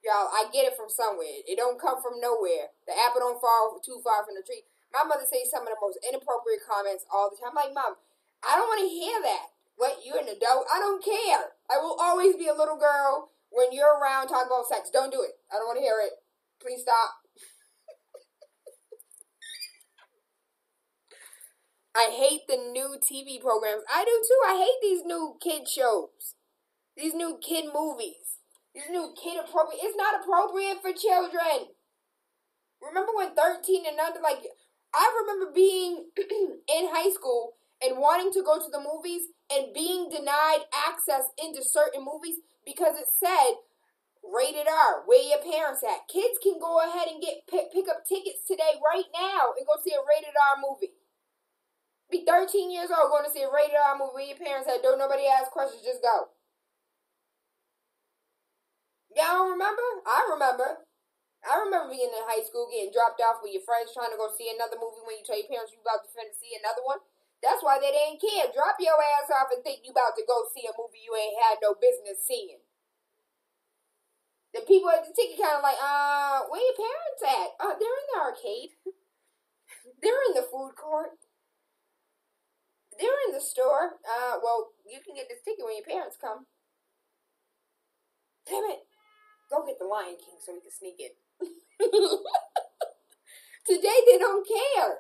Y'all, I get it from somewhere. It don't come from nowhere. The apple don't fall too far from the tree. My mother says some of the most inappropriate comments all the time. I'm like, Mom, I don't want to hear that. What, you're an adult? I don't care. I will always be a little girl when you're around talking about sex. Don't do it. I don't want to hear it. Please stop. I hate the new TV programs. I do too. I hate these new kid shows. These new kid movies. These new kid appropriate. It's not appropriate for children. Remember when 13 and under, like, I remember being in high school and wanting to go to the movies and being denied access into certain movies because it said rated R, where your parents at. Kids can go ahead and pick up tickets today right now and go see a rated R movie. Be 13 years old going to see a rated R movie where your parents at. Don't nobody ask questions, just go. Y'all don't remember? I remember. I remember being in high school, getting dropped off with your friends, trying to go see another movie when you tell your parents you about to see another one. That's why they didn't care. Drop your ass off and think you about to go see a movie you ain't had no business seeing. The people at the ticket kind of like, where your parents at? They're in the arcade. They're in the food court. They're in the store. Well, you can get this ticket when your parents come. Damn it. Go get the Lion King so we can sneak it. Today they don't care.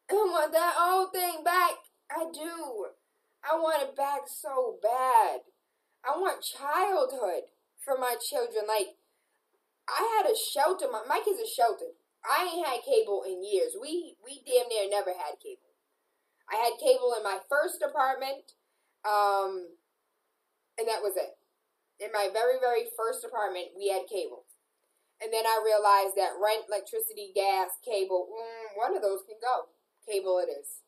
I want that old thing back. I do. I want it back so bad. I want childhood for my children. Like, I had a shelter. My kids are sheltered. I ain't had cable in years. We damn near never had cable. I had cable in my first apartment, and that was it. In my very, very first apartment, we had cable. And then I realized that rent, electricity, gas, cable, one of those can go. Cable it is.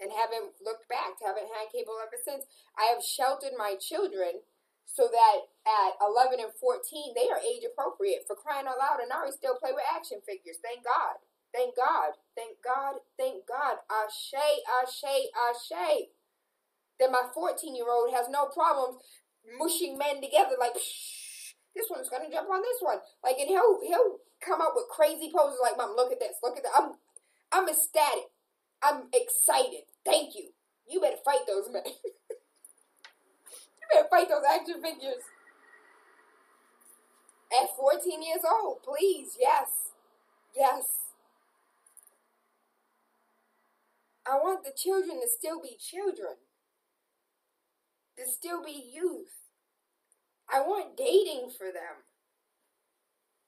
And haven't looked back. Haven't had cable ever since. I have sheltered my children so that at 11 and 14, they are age appropriate. For crying out loud, and Ari still play with action figures. Thank God. Thank God. Thank God. Thank God. Ashe, ashe, ashe. Then my 14-year-old has no problems mushing men together like, shh, this one's gonna jump on this one. Like, and he'll come up with crazy poses like, Mom, look at this, look at that. I'm ecstatic. I'm excited. Thank you. You better fight those men. You better fight those action figures. At 14 years old, please, yes. Yes. I want the children to still be children. To still be youth. I want dating for them.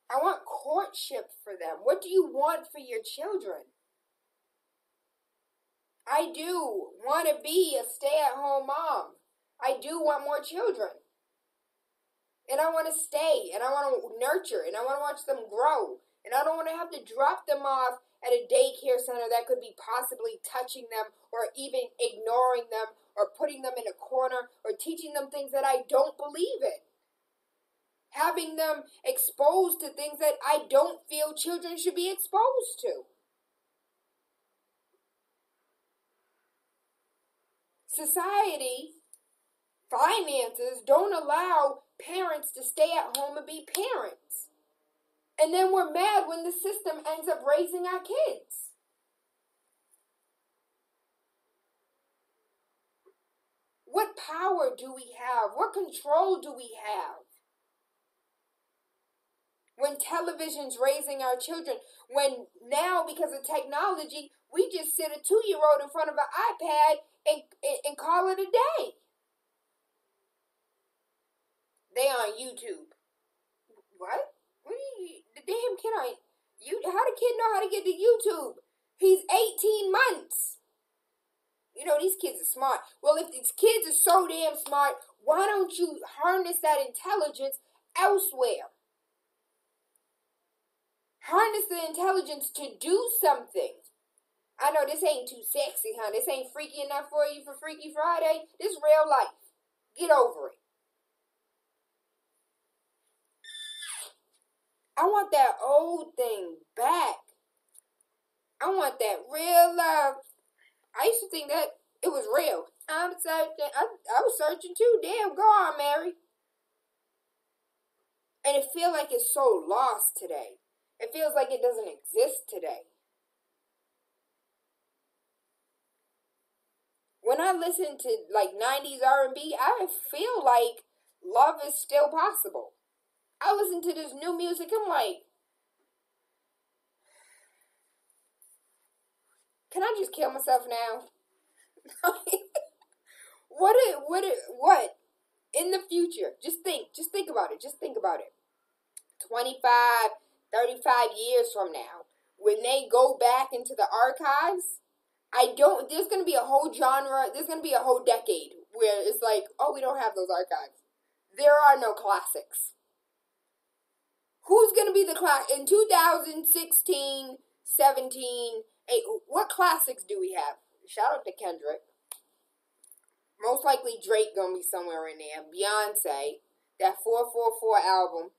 I want courtship for them. What do you want for your children? I do want to be a stay-at-home mom. I do want more children. And I want to stay. And I want to nurture. And I want to watch them grow. And I don't want to have to drop them off at a daycare center that could be possibly touching them or even ignoring them or putting them in a corner or teaching them things that I don't believe in. Having them exposed to things that I don't feel children should be exposed to. Society, finances don't allow parents to stay at home and be parents. And then we're mad when the system ends up raising our kids. What power do we have? What control do we have? When television's raising our children, when now because of technology, we just sit a 2-year-old in front of an iPad and call it a day. They on YouTube. What? What do you, the damn kid on you? How the kid know how to get to YouTube? He's 18 months. You know, these kids are smart. Well, if these kids are so damn smart, why don't you harness that intelligence elsewhere? Harness the intelligence to do something. I know this ain't too sexy, huh? This ain't freaky enough for you for Freaky Friday. This is real life. Get over it. I want that old thing back. I want that real love. I used to think that it was real. I'm searching. I was searching too. Damn, go on, Mary. And it feels like it's so lost today. It feels like it doesn't exist today. When I listen to like 90s R&B, I feel like love is still possible. I listen to this new music, I'm like, can I just kill myself now? What? In the future, just think about it. 25, 35 years from now, when they go back into the archives, there's going to be a whole genre, there's going to be a whole decade where it's like, oh, we don't have those archives. There are no classics. Who's going to be the class in 2016, 17, 8, what classics do we have? Shout out to Kendrick. Most likely Drake going to be somewhere in there. Beyonce, that 444 album.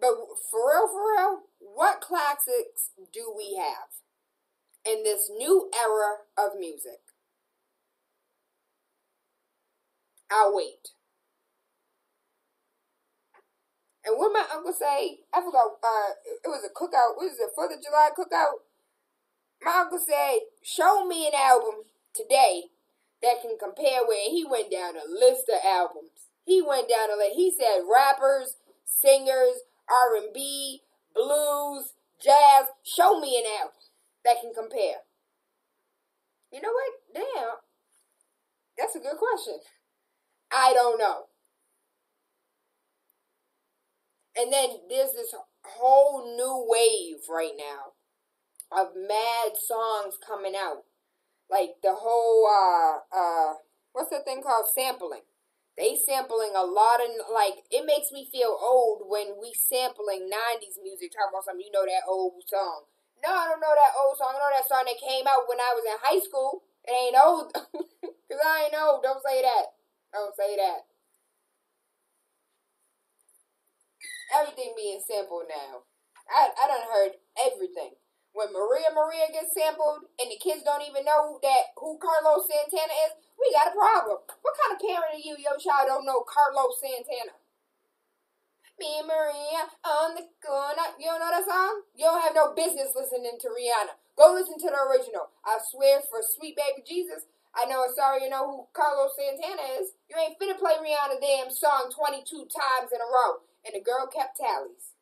But for real, what classics do we have in this new era of music? I'll wait. And what my uncle say, I forgot, it was a cookout, what is it, 4th of July cookout? My uncle said, show me an album today that can compare with, and he went down a list of albums. He said rappers, singers, R&B, blues, jazz. Show me an album that can compare. You know what? Damn. That's a good question. I don't know. And then there's this whole new wave right now of mad songs coming out. Like the whole, what's that thing called? Sampling. They sampling a lot of, like, it makes me feel old when we sampling 90s music, talking about something, you know that old song. No, I don't know that old song. I know that song that came out when I was in high school. It ain't old. Because I ain't old. Don't say that. Don't say that. Everything being sampled now. I done heard everything. When Maria gets sampled and the kids don't even know who Carlos Santana is, we got a problem. What kind of parent are you? Your child don't know Carlos Santana. Me and Maria on the corner. You don't know that song? You don't have no business listening to Rihanna. Go listen to the original. I swear for sweet baby Jesus, I know it's sorry you know who Carlos Santana is. You ain't finna play Rihanna damn song 22 times in a row. And the girl kept tallies.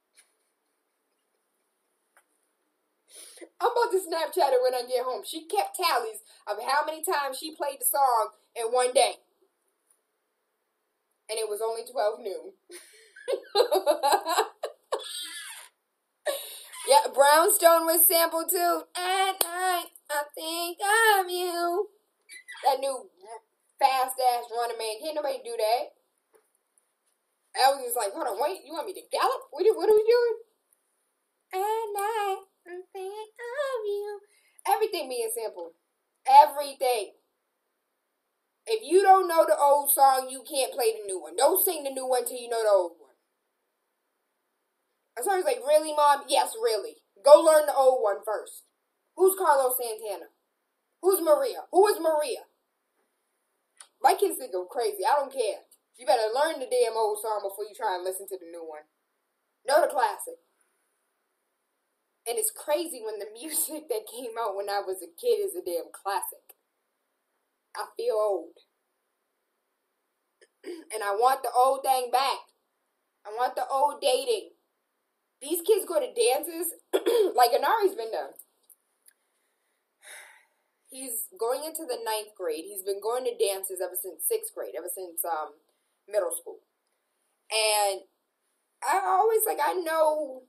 I'm about to Snapchat her when I get home. She kept tallies of how many times she played the song in one day. And it was only 12 noon. Yeah, Brownstone was sampled too. At night, I think of you. That new fast-ass running man. Can't nobody do that. I was just like, hold on, wait, you want me to gallop? What are we doing? At night, I think of you. Everything being sampled. Everything. If you don't know the old song, you can't play the new one. Don't sing the new one till you know the old one. I was like, really, Mom? Yes, really. Go learn the old one first. Who's Carlos Santana? Who's Maria? Who is Maria? My kids think I'm crazy. I don't care. You better learn the damn old song before you try and listen to the new one. Know the classic. And it's crazy when the music that came out when I was a kid is a damn classic. I feel old. And I want the old thing back. I want the old dating. These kids go to dances like Anari's been done. He's going into the 9th grade. He's been going to dances ever since 6th grade, ever since middle school. And I always, like, I know,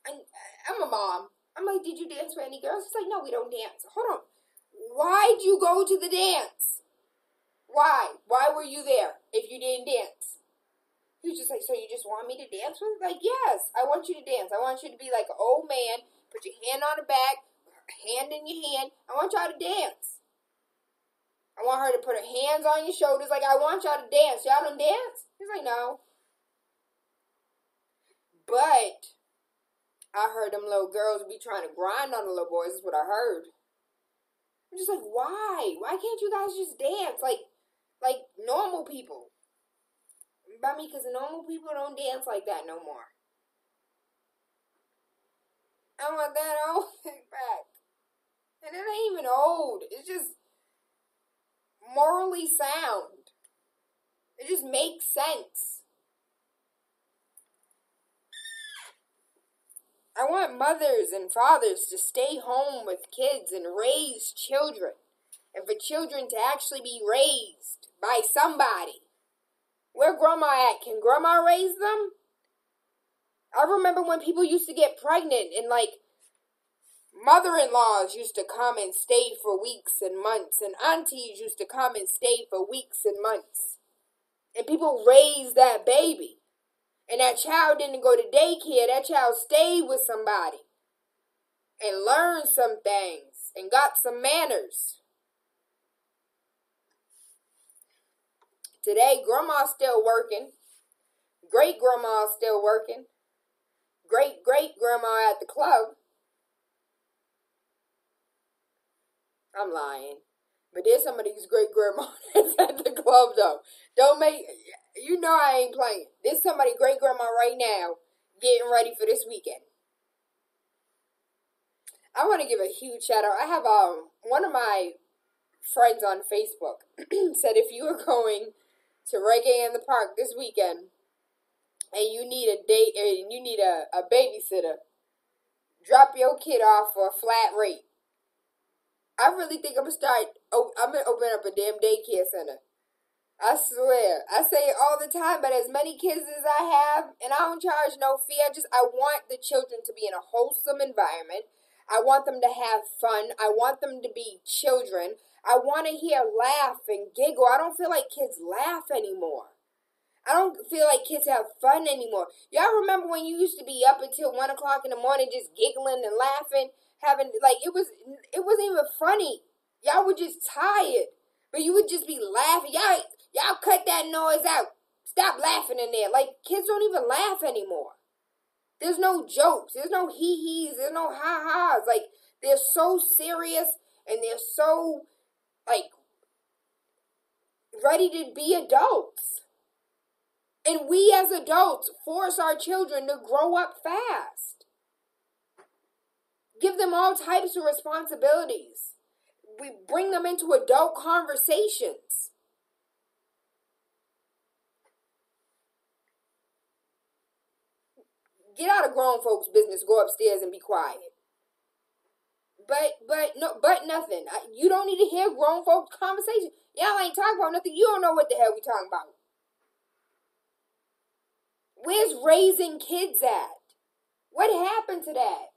I'm a mom. I'm like, did you dance with any girls? She's like, no, we don't dance. Hold on. Why'd you go to the dance? Why? Why were you there if you didn't dance? He was just like, so you just want me to dance with? Like, yes, I want you to dance. I want you to be like an old man, put your hand on the back, hand in your hand. I want y'all to dance. I want her to put her hands on your shoulders. Like, I want y'all to dance. Y'all don't dance? He's like, no. But I heard them little girls be trying to grind on the little boys. That's what I heard. I'm just like, why? Why can't you guys just dance like normal people? By me, because normal people don't dance like that no more. I want that old thing back. And it ain't even old. It's just morally sound. It just makes sense. I want mothers and fathers to stay home with kids and raise children. And for children to actually be raised by somebody. Where grandma at? Can grandma raise them? I remember when people used to get pregnant and like mother-in-laws used to come and stay for weeks and months, and aunties used to come and stay for weeks and months. And people raised that baby. And that child didn't go to daycare. That child stayed with somebody and learned some things and got some manners. Today, grandma's still working. Great-grandma's still working. Great-great-grandma at the club. I'm lying. But there's some of these great-grandmas at the club, though. You know I ain't playing. There's somebody great-grandma right now getting ready for this weekend. I want to give a huge shout-out. I have one of my friends on Facebook said if you are going to Reggae in the Park this weekend and you need a date and you need a babysitter, drop your kid off for a flat rate. I really think I'm gonna open up a damn daycare center. I swear. I say it all the time, but as many kids as I have, and I don't charge no fee, I want the children to be in a wholesome environment. I want them to have fun. I want them to be children. I want to hear laugh and giggle. I don't feel like kids laugh anymore. I don't feel like kids have fun anymore. Y'all remember when you used to be up until 1 o'clock in the morning just giggling and laughing, having, like, it wasn't even funny. Y'all were just tired. But you would just be laughing. Y'all cut that noise out. Stop laughing in there. Like, kids don't even laugh anymore. There's no jokes. There's no hee-hees. There's no ha-has. Like, they're so serious and they're so, like, ready to be adults. And we as adults force our children to grow up fast. Give them all types of responsibilities. We bring them into adult conversations. Get out of grown folks' business, go upstairs and be quiet. But nothing. You don't need to hear grown folks' conversation. Y'all ain't talking about nothing. You don't know what the hell we talking about. Where's raising kids at? What happened to that?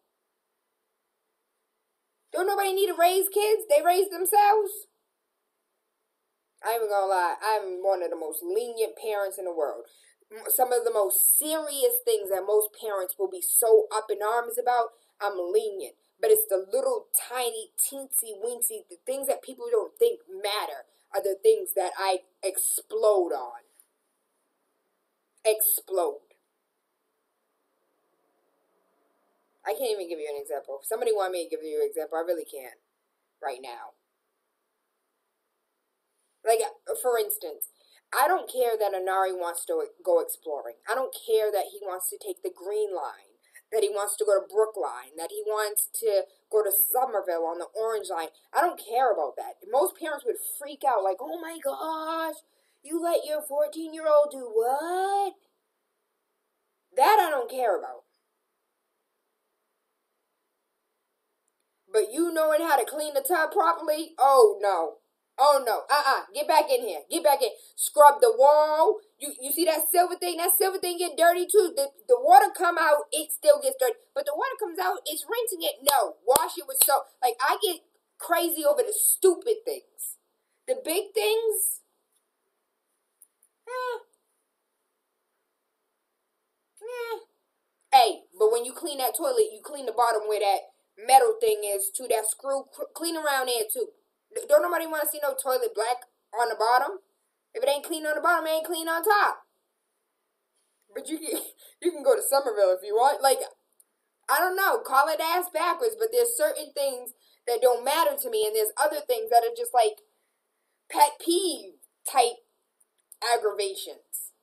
Don't nobody need to raise kids? They raise themselves? I ain't even gonna lie. I'm one of the most lenient parents in the world. Some of the most serious things that most parents will be so up in arms about, I'm lenient. But it's the little tiny, teensy-weensy, the things that people don't think matter are the things that I explode on. Explode. I can't even give you an example. If somebody want me to give you an example, I really can't right now. Like, for instance, I don't care that Anari wants to go exploring. I don't care that he wants to take the Green Line, that he wants to go to Brookline, that he wants to go to Somerville on the Orange Line. I don't care about that. Most parents would freak out like, oh my gosh, you let your 14-year-old do what? That I don't care about. But you knowing how to clean the tub properly? Oh no. Oh no. Get back in here. Get back in. Scrub the wall. You see that silver thing? That silver thing get dirty too. The water come out, it still gets dirty. But the water comes out, it's rinsing it. No. Wash it with soap. Like, I get crazy over the stupid things. The big things, Hey, but when you clean that toilet, you clean the bottom where that metal thing is too. That screw, clean around there too. Don't nobody want to see no toilet black on the bottom. If it ain't clean on the bottom, it ain't clean on top. But you can go to Somerville if you want. Like, I don't know, call it ass backwards, but there's certain things that don't matter to me, and there's other things that are just like pet peeve type aggravations.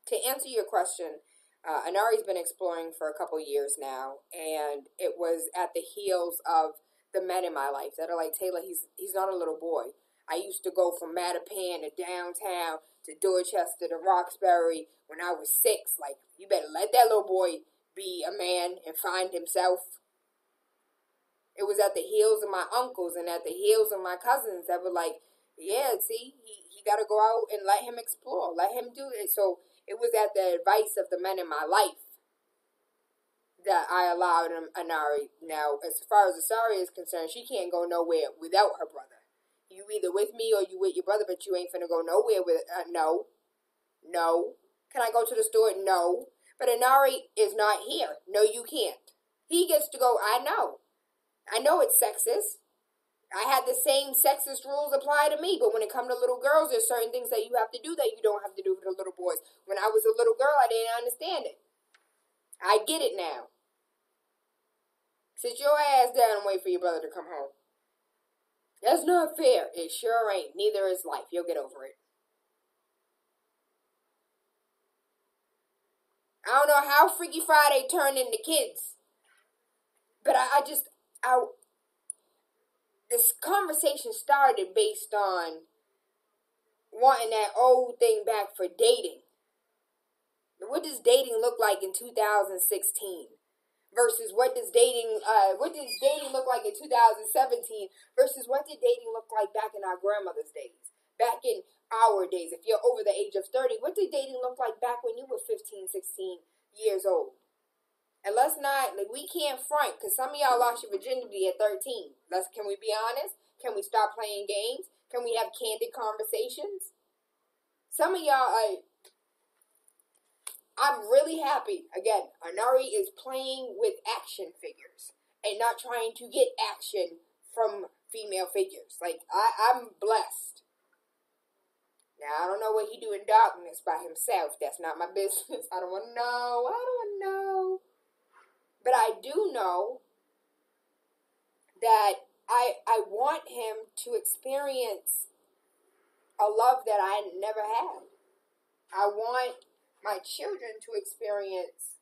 To answer your question, Anari's been exploring for a couple years now, and it was at the heels of the men in my life that are like, Tayla, he's not a little boy. I used to go from Mattapan to downtown to Dorchester to Roxbury when I was 6. Like, you better let that little boy be a man and find himself. It was at the heels of my uncles and at the heels of my cousins that were like, yeah, see, he got to go out and let him explore, let him do it. So it was at the advice of the men in my life that I allowed Anari. Now, as far as Asari is concerned, she can't go nowhere without her brother. You either with me or you with your brother, but you ain't finna go nowhere with, no. Can I go to the store? No. But Anari is not here. No, you can't. He gets to go, I know it's sexist. I had the same sexist rules apply to me, but when it comes to little girls, there's certain things that you have to do that you don't have to do for the little boys. When I was a little girl, I didn't understand it. I get it now. Sit your ass down and wait for your brother to come home. That's not fair. It sure ain't. Neither is life. You'll get over it. I don't know how Freaky Friday turned into kids, but this conversation started based on wanting that old thing back for dating. What does dating look like in 2016 versus what does dating look like in 2017 versus what did dating look like back in our grandmother's days, back in our days? If you're over the age of 30, what did dating look like back when you were 15, 16 years old? And let's not, like, we can't front, because some of y'all lost your virginity at 13. Can we be honest? Can we stop playing games? Can we have candid conversations? Some of y'all, I'm really happy. Again, Anari is playing with action figures and not trying to get action from female figures. Like, I'm blessed. Now, I don't know what he do in darkness by himself. That's not my business. I don't want to know. I don't want to know. But I do know that I want him to experience a love that I never had. I want my children to experience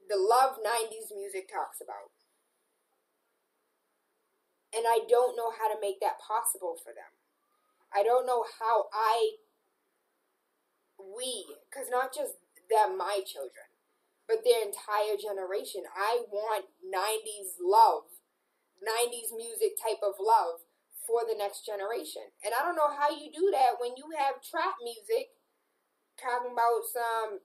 the love 90s music talks about. And I don't know how to make that possible for them. I don't know how because not just them, my children, but their entire generation. I want 90s love, 90s music type of love for the next generation. And I don't know how you do that when you have trap music talking about some,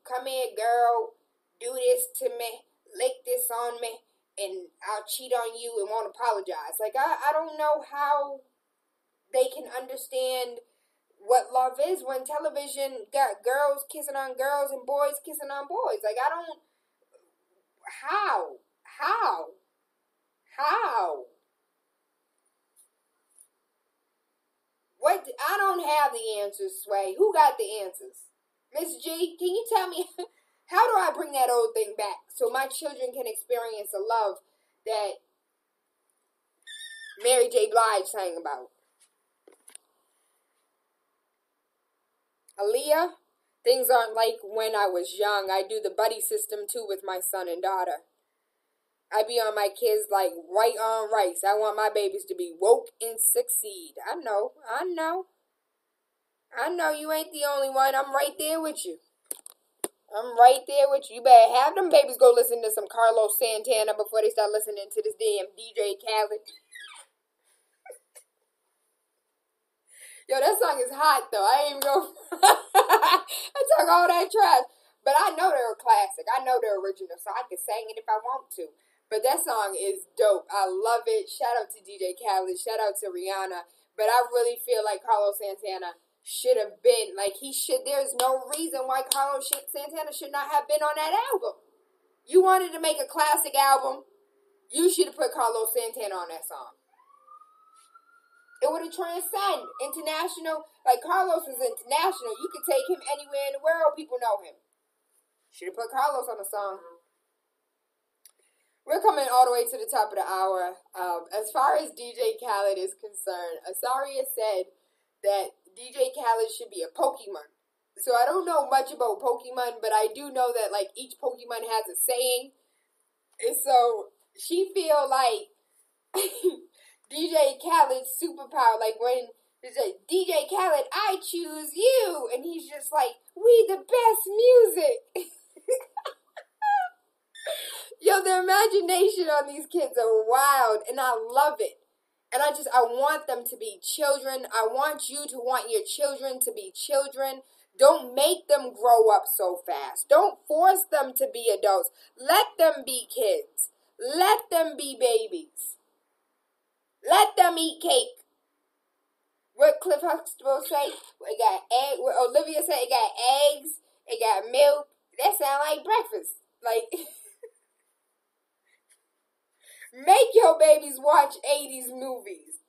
come here, girl, do this to me, lick this on me, and I'll cheat on you and won't apologize. Like, I don't know how they can understand what love is when television got girls kissing on girls and boys kissing on boys. Like, I don't, how? What? I don't have the answers, Sway. Who got the answers? Miss G, can you tell me, how do I bring that old thing back so my children can experience a love that Mary J. Blige sang about? Aaliyah, things aren't like when I was young. I do the buddy system too with my son and daughter. I be on my kids like right on rice. I want my babies to be woke and succeed. I know. You ain't the only one. I'm right there with you. You better have them babies go listen to some Carlos Santana before they start listening to this damn DJ Khaled. Yo, that song is hot, though. I ain't even go. I talk all that trash. But I know they're a classic. I know they're original, so I can sing it if I want to. But that song is dope. I love it. Shout out to DJ Khaled. Shout out to Rihanna. But I really feel like Carlos Santana should have been, there's no reason why Carlos Santana should not have been on that album. You wanted to make a classic album, you should have put Carlos Santana on that song. It would have transcended international. Like, Carlos is international. You could take him anywhere in the world, people know him. Should have put Carlos on the song. We're coming all the way to the top of the hour. As far as DJ Khaled is concerned, Asaria said that DJ Khaled should be a Pokemon. So I don't know much about Pokemon, but I do know that, each Pokemon has a saying. And so she feel like DJ Khaled's superpower, when it's like, DJ Khaled, I choose you. And he's just like, we the best music. Yo, the imagination on these kids are wild, and I love it. And I want them to be children. I want you to want your children to be children. Don't make them grow up so fast. Don't force them to be adults. Let them be kids. Let them be babies. Let them eat cake. What Cliff Huxtable say? It got egg. What Olivia said, it got eggs. It got milk. That sound like breakfast. Make your babies watch 80s movies.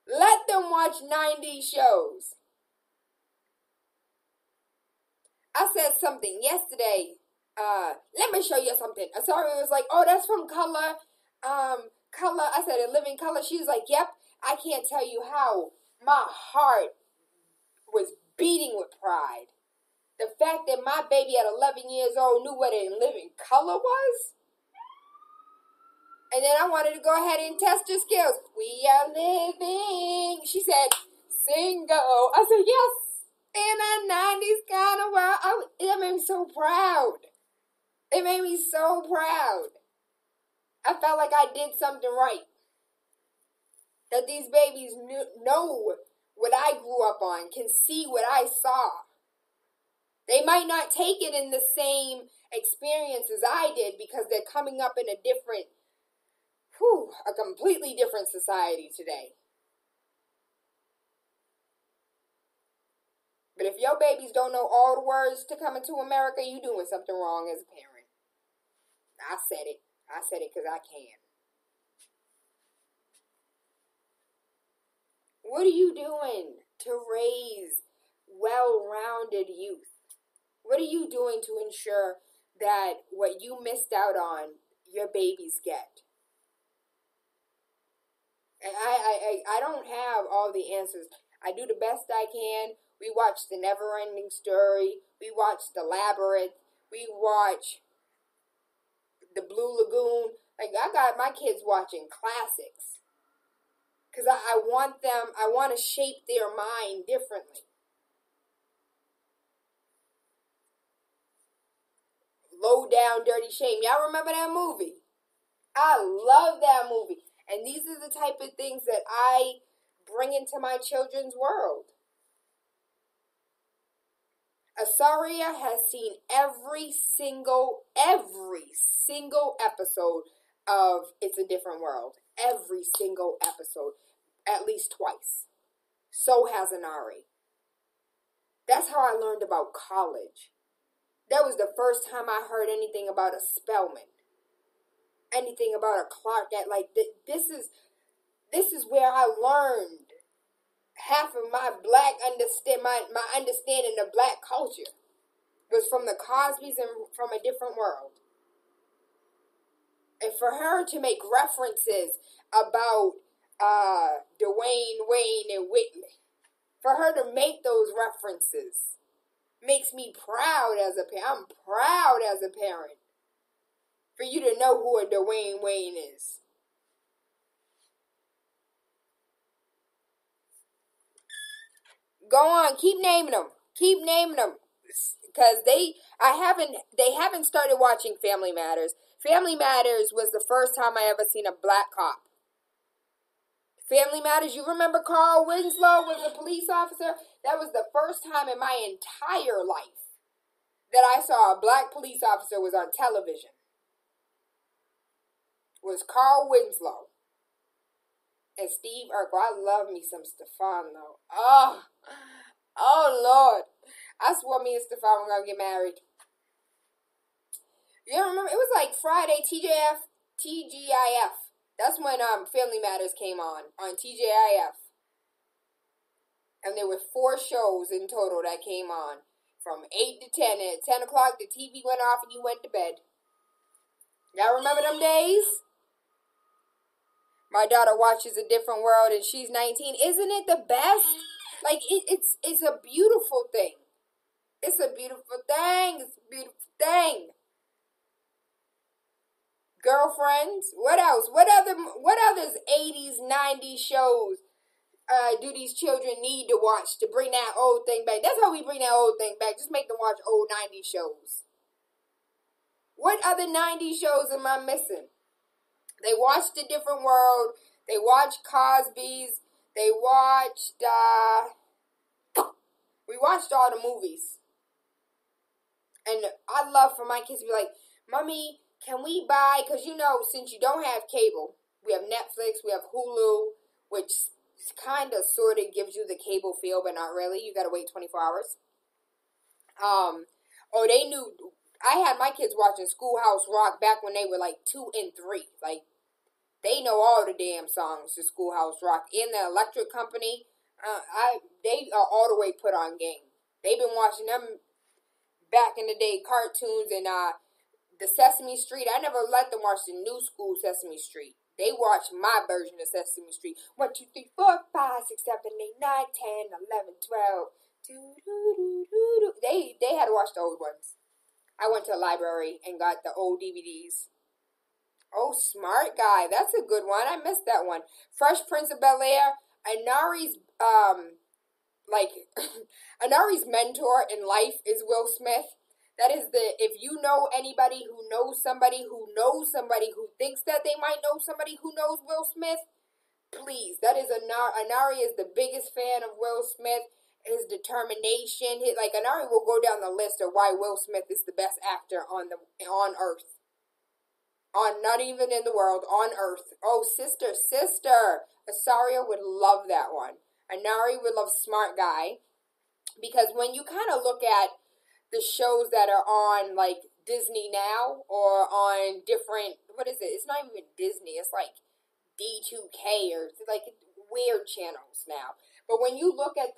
Let them watch 90s shows. I said something yesterday. Let me show you something. Asari was like, oh, that's from Color. Color. I said, In Living Color. She was like, yep. I can't tell you how my heart was beating with pride. The fact that my baby at 11 years old knew what In Living Color was. And then I wanted to go ahead and test her skills. We are living. She said, single. I said, yes. In a 90s kind of world. It made me so proud. It made me so proud. I felt like I did something right. That these babies know what I grew up on, can see what I saw. They might not take it in the same experience as I did because they're coming up in a different a completely different society today. But if your babies don't know all the words to coming to America, you doing something wrong as a parent. I said it. I said it because I can. What are you doing to raise well-rounded youth? What are you doing to ensure that what you missed out on, your babies get? And I don't have all the answers. I do the best I can. We watch The Never-Ending Story. We watch The Labyrinth. We watch The Blue Lagoon. Like, I got my kids watching classics. Because I want to shape their mind differently. Low Down, Dirty Shame. Y'all remember that movie? I love that movie. And these are the type of things that I bring into my children's world. Asaria has seen every single episode of It's a Different World. Every single episode. At least twice. So has Anari. That's how I learned about college. That was the first time I heard anything about a Spelman. Anything about a Clark. Like, this is where I learned half of my my understanding of black culture. Was from the Cosbys and From a Different World. And for her to make references about Dwayne Wayne and Whitney, for her to make those references makes me proud as a parent. I'm proud as a parent for you to know who a Dwayne Wayne is. Go on, keep naming them. Keep naming them. Because they haven't started watching Family Matters. Family Matters was the first time I ever seen a black cop. Family Matters, you remember Carl Winslow was a police officer? That was the first time in my entire life that I saw a black police officer was on television. Was Carl Winslow and Steve Urkel. I love me some Stefan though. Oh Lord. I swore me and Stefan were going to get married. You remember? It was like Friday, TGIF. That's when Family Matters came on TGIF. And there were 4 shows in total that came on. From 8 to 10. And at 10 o'clock, the TV went off and you went to bed. Y'all remember them days? My daughter watches A Different World and she's 19. Isn't it the best? Like, it's a beautiful thing. It's a beautiful thing. It's a beautiful thing. Girlfriends. What else? What others 80s, 90s shows do these children need to watch to bring that old thing back? That's how we bring that old thing back. Just make them watch old 90s shows. What other 90s shows am I missing? They watched A Different World. They watched Cosby's. They watched, we watched all the movies. And I love for my kids to be like, Mommy, can we buy, because you know, since you don't have cable, we have Netflix, we have Hulu, which kind of sort of gives you the cable feel, but not really. You got to wait 24 hours. They knew, I had my kids watching Schoolhouse Rock back when they were like 2 and 3. Like, they know all the damn songs to Schoolhouse Rock. In the Electric Company, they are all the way put on game. They've been watching them back in the day, cartoons and the Sesame Street. I never let them watch the new school Sesame Street. They watch my version of Sesame Street. 1, 2, 3, 4, 5, 6, 7, 8, 9, 10, 11, 12. They had to watch the old ones. I went to the library and got the old DVDs. Oh, Smart Guy. That's a good one. I missed that one. Fresh Prince of Bel-Air. Anari's, Anari's mentor in life is Will Smith. That is if you know anybody who knows somebody who knows somebody who thinks that they might know somebody who knows Will Smith, please. That is Anari is the biggest fan of Will Smith. His determination. Anari will go down the list of why Will Smith is the best actor on earth. not even in the world, on Earth. Oh, sister. Asaria would love that one. Anari would love Smart Guy. Because when you kind of look at the shows that are on, like, Disney Now or on different, what is it? It's not even Disney. It's like D2K or like weird channels now. But when you look at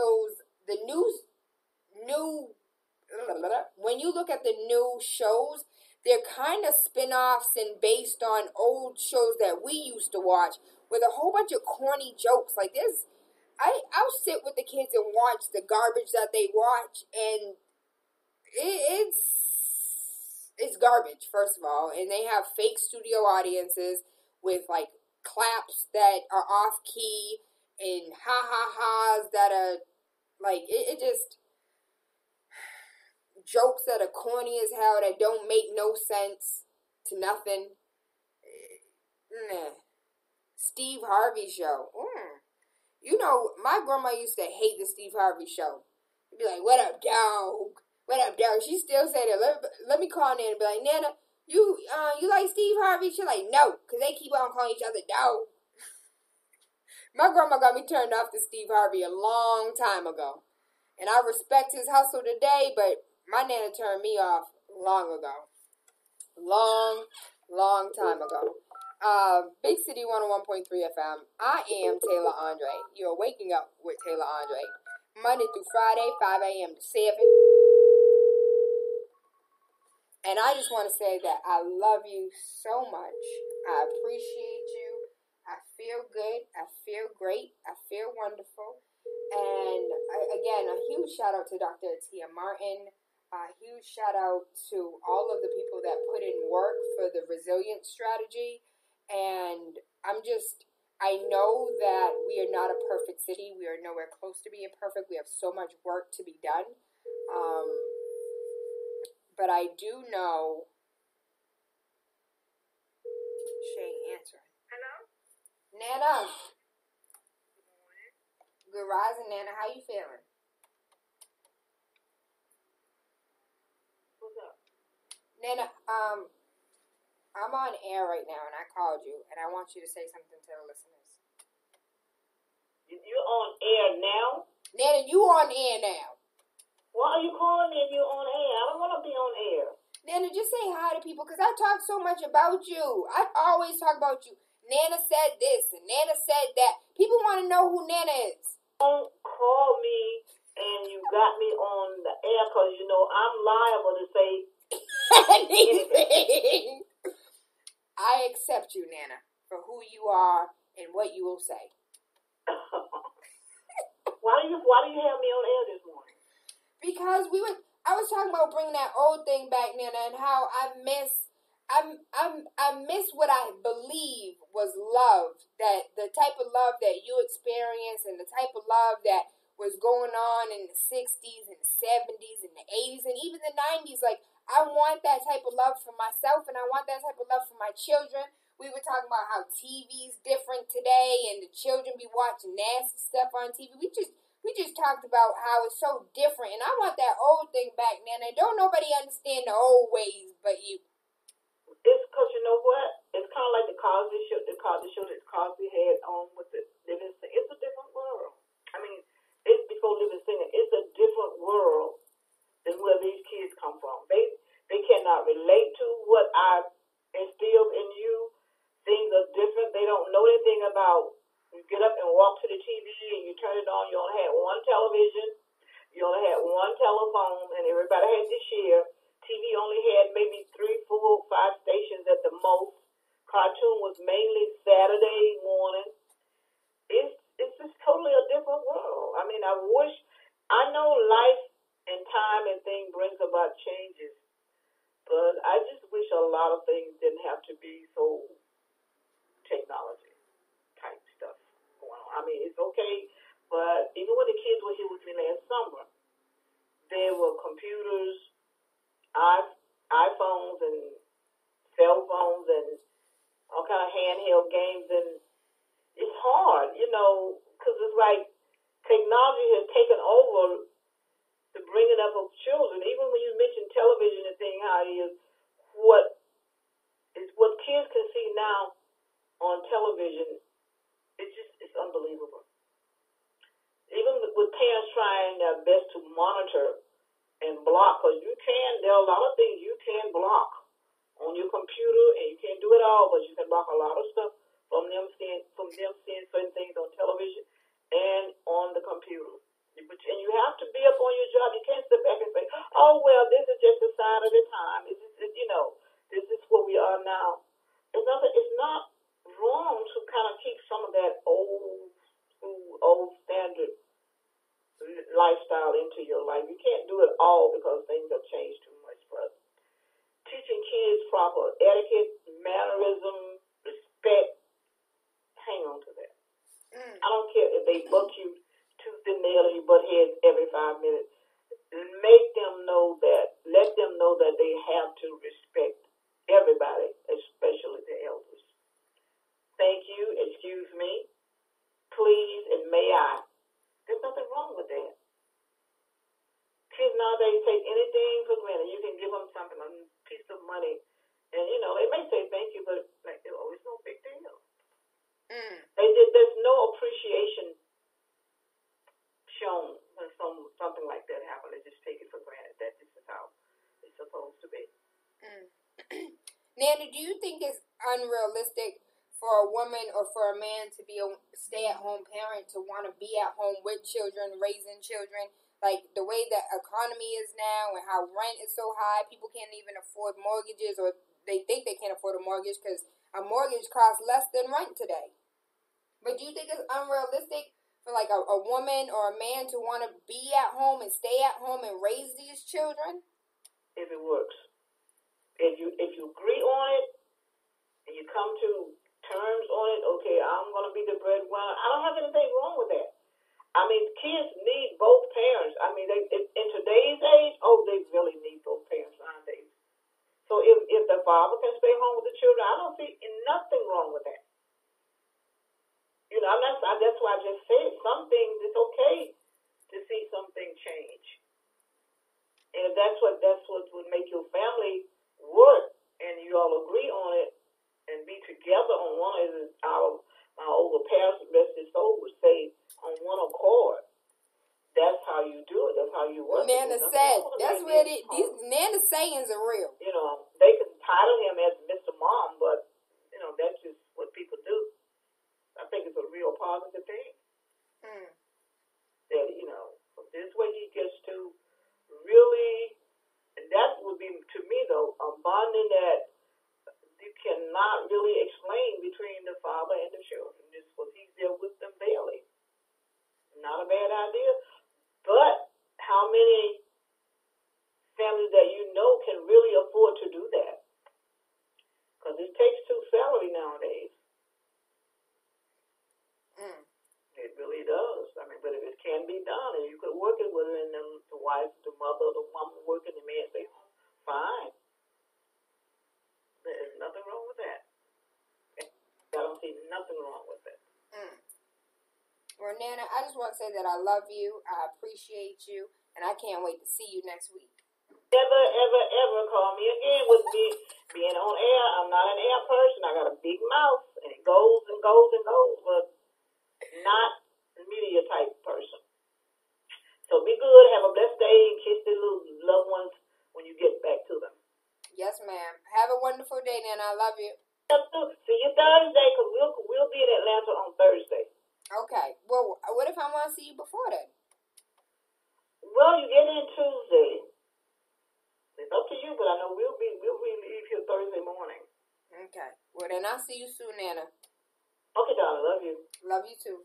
when you look at the new shows, they're kind of spin-offs and based on old shows that we used to watch with a whole bunch of corny jokes. Like I'll sit with the kids and watch the garbage that they watch, and it's garbage, first of all. And they have fake studio audiences with like claps that are off key and ha-ha-has that are like, it just, jokes that are corny as hell that don't make no sense to nothing. Nah. Steve Harvey show. You know, my grandma used to hate the Steve Harvey show. She'd be like, what up, dog? What up, dog? She still say that. Let me call Nana and be like, Nana, you like Steve Harvey? She's like, no, because they keep on calling each other dog. My grandma got me turned off to Steve Harvey a long time ago. And I respect his hustle today, but my Nana turned me off long ago. Long time ago. Big City 101.3 FM. I am TaylaAndre. You're waking up with TaylaAndre. Monday through Friday, 5 a.m. to 7. And I just want to say that I love you so much. I appreciate you. I feel good. I feel great. I feel wonderful. And again, a huge shout out to Dr. Tia Martin. A huge shout out to all of the people that put in work for the resilience strategy. And I know that we are not a perfect city. We are nowhere close to being perfect. We have so much work to be done. But I do know she ain't answering. Hello? Nana. Good morning. Good rising, Nana. How you feeling? What's up? Nana, I'm on air right now, and I called you, and I want you to say something to the listeners. You're on air now? Nana, you on air now. Why are you calling me if you're on air? I don't want to be on air. Nana, just say hi to people, because I talk so much about you. I always talk about you. Nana said this, and Nana said that. People want to know who Nana is. Don't call me, and you got me on the air, because, you know, I'm liable to say anything. I accept you, Nana, for who you are and what you will say. Why do you have me on air this morning? Because I was talking about bringing that old thing back, Nana, and how I miss what I believe was love, that the type of love that you experienced and the type of love that was going on in the 60s and the 70s and the 80s and even the 90s. Like, I want that type of love for myself, and I want that type of love for my children. We were talking about how TV's different today, and the children be watching nasty stuff on TV. We just talked about how it's so different, and I want that old thing back, Nana. Don't nobody understand the old ways but you. It's because, you know what? It's kind of like the Cosby show that Cosby had on with the Living Singer. It's a different world. I mean, it's before Living Singer. It's a different world than where these kids come from. They cannot relate to what I instilled in you. Things are different. They don't know anything about. You get up and walk to the TV and you turn it on. You only had one television. You only had one telephone, and everybody had to share. TV only had maybe 3, 4, 5 stations at the most. Cartoon was mainly Saturday morning. It's just totally a different world. I mean, I know life and time and things brings about changes, but I just wish a lot of things didn't have to be so technology type stuff going on. I mean, it's okay, but even when the kids were here with me last summer, there were computers, iPhones and cell phones and all kind of handheld games, and it's hard, you know, because it's like technology has taken over the bringing up of children. Even when you mention television and thing, how it is what kids can see now on television, it's unbelievable. Even with parents trying their best to monitor and block, because there are a lot of things you can block on your computer, and you can't do it all, but you can block a lot of stuff from them seeing certain things on television and on the computer. And you have to be up on your job. You can't sit back and say, "Oh well, this is just a sign of the time. This is where we are now." It's not wrong to kind of keep some of that old standard lifestyle into your life. You can't do it all because things have changed too much for us. Teaching kids proper etiquette, mannerism, respect. Hang on to that. I don't care if they buck you tooth and nail and you butt heads every 5 minutes. Let them know that they have to respect everybody, especially the elders. Thank you, excuse me, please, and may I. There's nothing wrong with that. Kids nowadays take anything for granted. You can give them something, a piece of money, and they may say thank you, but it's no big deal. There's no appreciation shown when something like that happens. They just take it for granted that this is how it's supposed to be. Nana, do you think it's unrealistic for a woman or for a man to be a stay-at-home parent, to want to be at home with children, raising children? Like the way the economy is now and how rent is so high, people can't even afford mortgages, or they think they can't afford a mortgage because a mortgage costs less than rent today. But do you think it's unrealistic for like a woman or a man to want to be at home and stay at home and raise these children? If it works. If you agree on it and you come to terms on it, okay, I'm going to be the breadwinner. I don't have anything wrong with that. I mean, kids need both parents. I mean, in today's age, they really need both parents nowadays. So if the father can stay home with the children, I don't see nothing wrong with that. That's why I just said some things, it's okay to see something change. And if that's what would make your family work, and you all agree on it and be together on one, as my older pastor, rest his soul, would say, on one accord. That's how you do it. That's how you work. Nana said, that's where these Nana sayings are real. They can title him as Mr. Mom, but that's just what people do. I think it's a real positive thing. That this way he gets to really, and that would be to me though a bonding that you cannot really explain between the father and the children, just because he's there with them daily. Not a bad idea, but how many families that can really afford to do that? Because it takes two salaries nowadays. It really does. I mean, but if it can be done, and you could work it with it, and the wife, the mother, the woman working, the man stay home, fine. There's nothing wrong with that. I don't see nothing wrong with it. Well, Nana, I just want to say that I love you, I appreciate you, and I can't wait to see you next week. Never, ever, ever call me again with me being on air. I'm not an air person. I got a big mouth, and it goes and goes and goes, but not a media type person. So be good, have a blessed day, and kiss the little loved ones when you get back to them. Yes, ma'am. Have a wonderful day, Nana. I love you. See you Thursday, because we'll be in Atlanta on Thursday. Okay. Well, what if I want to see you before then? Well, you get in Tuesday. It's up to you, but I know we'll leave here Thursday morning. Okay. Well, then I'll see you soon, Nana. Okay, darling. Love you. Love you too.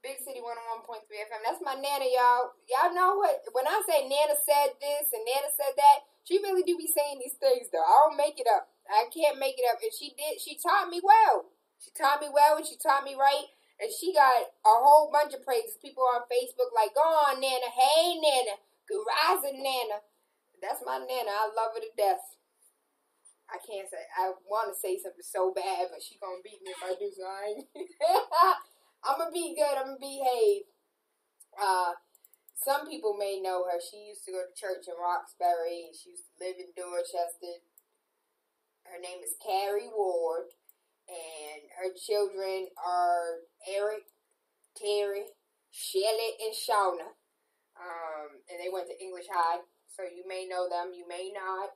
Big City 101.3 FM. That's my Nana, y'all. Y'all know what? When I say Nana said this and Nana said that, she really do be saying these things, though. I don't make it up. I can't make it up. And she did. She taught me well. She taught me well, and she taught me right. And she got a whole bunch of praises. People on Facebook like, go on, Nana. Hey, Nana. Good rising, Nana. That's my Nana. I love her to death. I can't say. I want to say something so bad, but she gonna beat me if I do something. I'm gonna be good. I'm gonna behave. Some people may know her. She used to go to church in Roxbury. She used to live in Dorchester. Her name is Carrie Ward, and her children are Eric, Terry, Shelley, and Shauna. And they went to English High, so you may know them, you may not.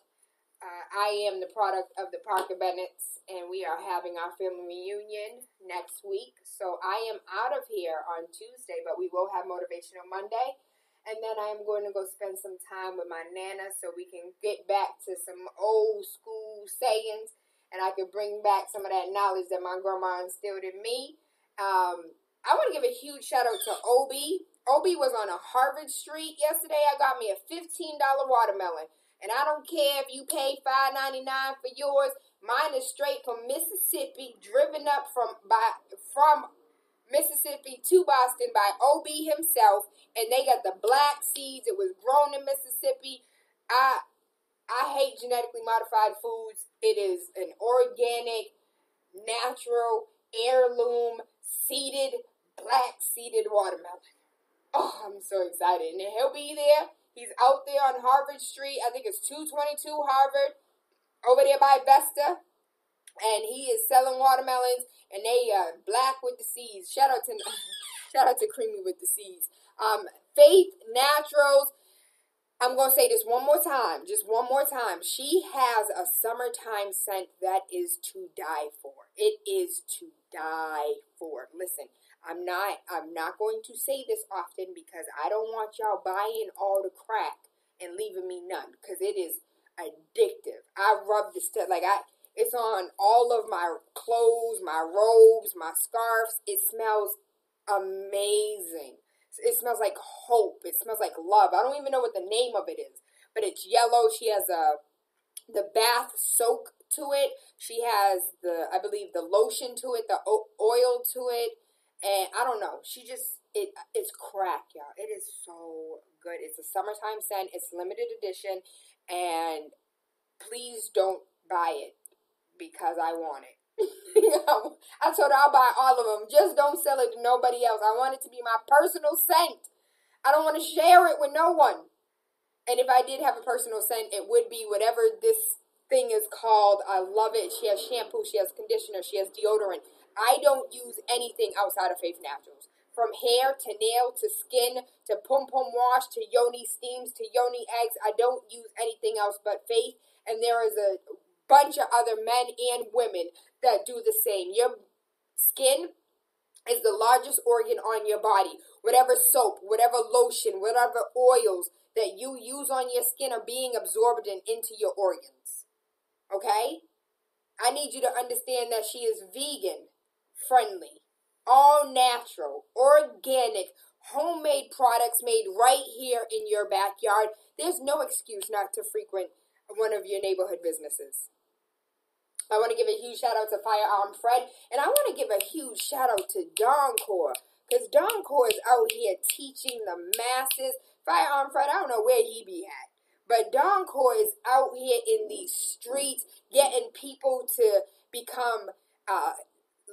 I am the product of the Parker Bennetts, and we are having our family reunion next week. So I am out of here on Tuesday, but we will have Motivational Monday. And then I am going to go spend some time with my Nana so we can get back to some old school sayings, and I can bring back some of that knowledge that my grandma instilled in me. I want to give a huge shout out to Obi. Obi was on a Harvard Street yesterday. I got me a $15 watermelon. And I don't care if you pay $5.99 for yours. Mine is straight from Mississippi, driven up from Mississippi to Boston by OB himself. And they got the black seeds. It was grown in Mississippi. I hate genetically modified foods. It is an organic, natural, heirloom, seeded, black seeded watermelon. Oh, I'm so excited. And he'll be there. He's out there on Harvard Street. I think it's 222 Harvard, over there by Vesta. And he is selling watermelons, and they are black with the seeds. Shout out to Creamy with the seeds. Faith Naturals. I'm going to say this one more time. Just one more time. She has a summertime scent that is to die for. It is to die for. Listen. I'm not going to say this often because I don't want y'all buying all the crack and leaving me none, because it is addictive. I rub this stuff it's on all of my clothes, my robes, my scarves. It smells amazing. It smells like hope. It smells like love. I don't even know what the name of it is, but it's yellow. She has the bath soak to it. She has I believe the lotion to it, the oil to it. And I don't know. It's crack, y'all. It is so good. It's a summertime scent. It's limited edition. And please don't buy it because I want it. I told her I'll buy all of them. Just don't sell it to nobody else. I want it to be my personal scent. I don't want to share it with no one. And if I did have a personal scent, it would be whatever this thing is called. I love it. She has shampoo. She has conditioner. She has deodorant. I don't use anything outside of Faith Naturals. From hair to nail to skin to pom-pom wash to yoni steams to yoni eggs. I don't use anything else but Faith. And there is a bunch of other men and women that do the same. Your skin is the largest organ on your body. Whatever soap, whatever lotion, whatever oils that you use on your skin are being absorbed into your organs. Okay? I need you to understand that she is vegan friendly, all natural, organic, homemade products made right here in your backyard. There's no excuse not to frequent one of your neighborhood businesses. I want to give a huge shout out to Firearm Fred, and I want to give a huge shout out to Doncor, because Doncor is out here teaching the masses. Firearm Fred, I don't know where he be at, but Doncor is out here in these streets getting people to become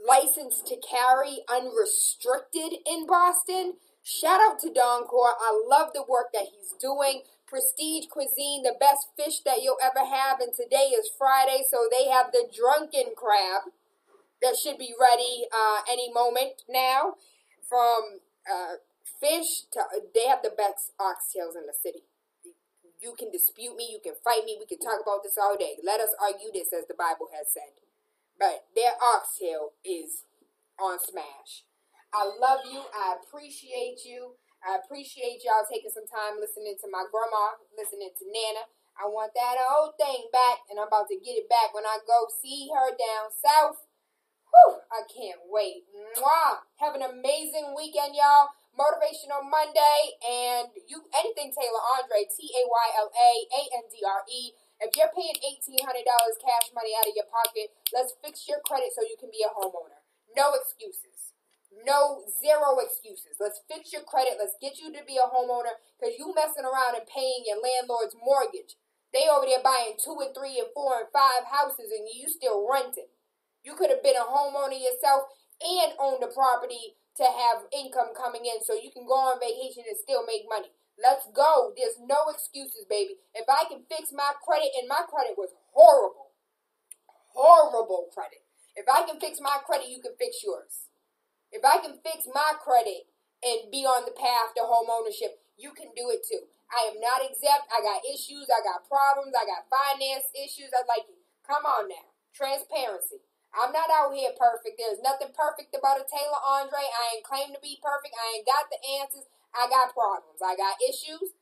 licensed to carry unrestricted in Boston. Shout out to Doncor. I love the work that he's doing. Prestige Cuisine, the best fish that you'll ever have. And today is Friday, so they have the drunken crab that should be ready any moment now. From fish to, they have the best oxtails in the city. You can dispute me, you can fight me, we can talk about this all day. Let us argue this, as the Bible has said. But their oxtail is on smash. I love you. I appreciate you. I appreciate y'all taking some time listening to my grandma, listening to Nana. I want that old thing back, and I'm about to get it back when I go see her down south. Whew, I can't wait. Mwah. Have an amazing weekend, y'all. Motivational Monday, and anything TaylaAndre, TaylaAndre. If you're paying $1,800 cash money out of your pocket, let's fix your credit so you can be a homeowner. No excuses. Zero excuses. Let's fix your credit. Let's get you to be a homeowner, because you messing around and paying your landlord's mortgage. They over there buying 2 and 3 and 4 and 5 houses, and you still renting. You could have been a homeowner yourself and owned a property to have income coming in so you can go on vacation and still make money. Let's go. There's no excuses, baby. If I can fix my credit, and my credit was horrible. horrible credit. If I can fix my credit, you can fix yours. If I can fix my credit and be on the path to home ownership, you can do it too. I am not exempt. I got issues. I got problems. I got finance issues. Come on now. Transparency. I'm not out here perfect. There's nothing perfect about a TaylaAndre. I ain't claim to be perfect. I ain't got the answers. I got problems. I got issues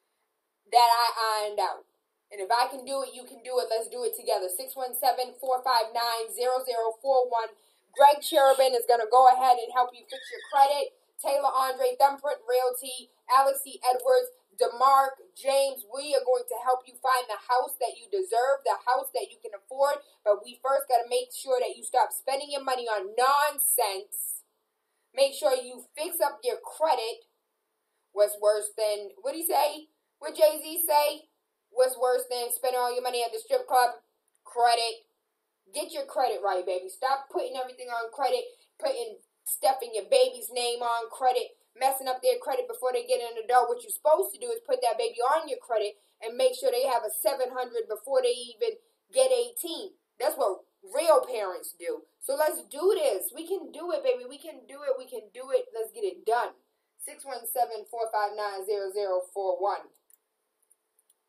that I ironed out. And if I can do it, you can do it. Let's do it together. 617-459-0041. Greg Cherubin is going to go ahead and help you fix your credit. TaylaAndre, Thumbprint Realty, Alex C. Edwards, DeMarc, James, we are going to help you find the house that you deserve, the house that you can afford. But we first got to make sure that you stop spending your money on nonsense. Make sure you fix up your credit. What's worse than, what do you say? What Jay-Z say? What's worse than spending all your money at the strip club? Credit. Get your credit right, baby. Stop putting everything on credit, stuffing your baby's name on credit, messing up their credit before they get an adult. What you're supposed to do is put that baby on your credit and make sure they have a 700 before they even get 18. That's what real parents do. So let's do this. We can do it, baby. We can do it. We can do it. Let's get it done. 617-459-0041.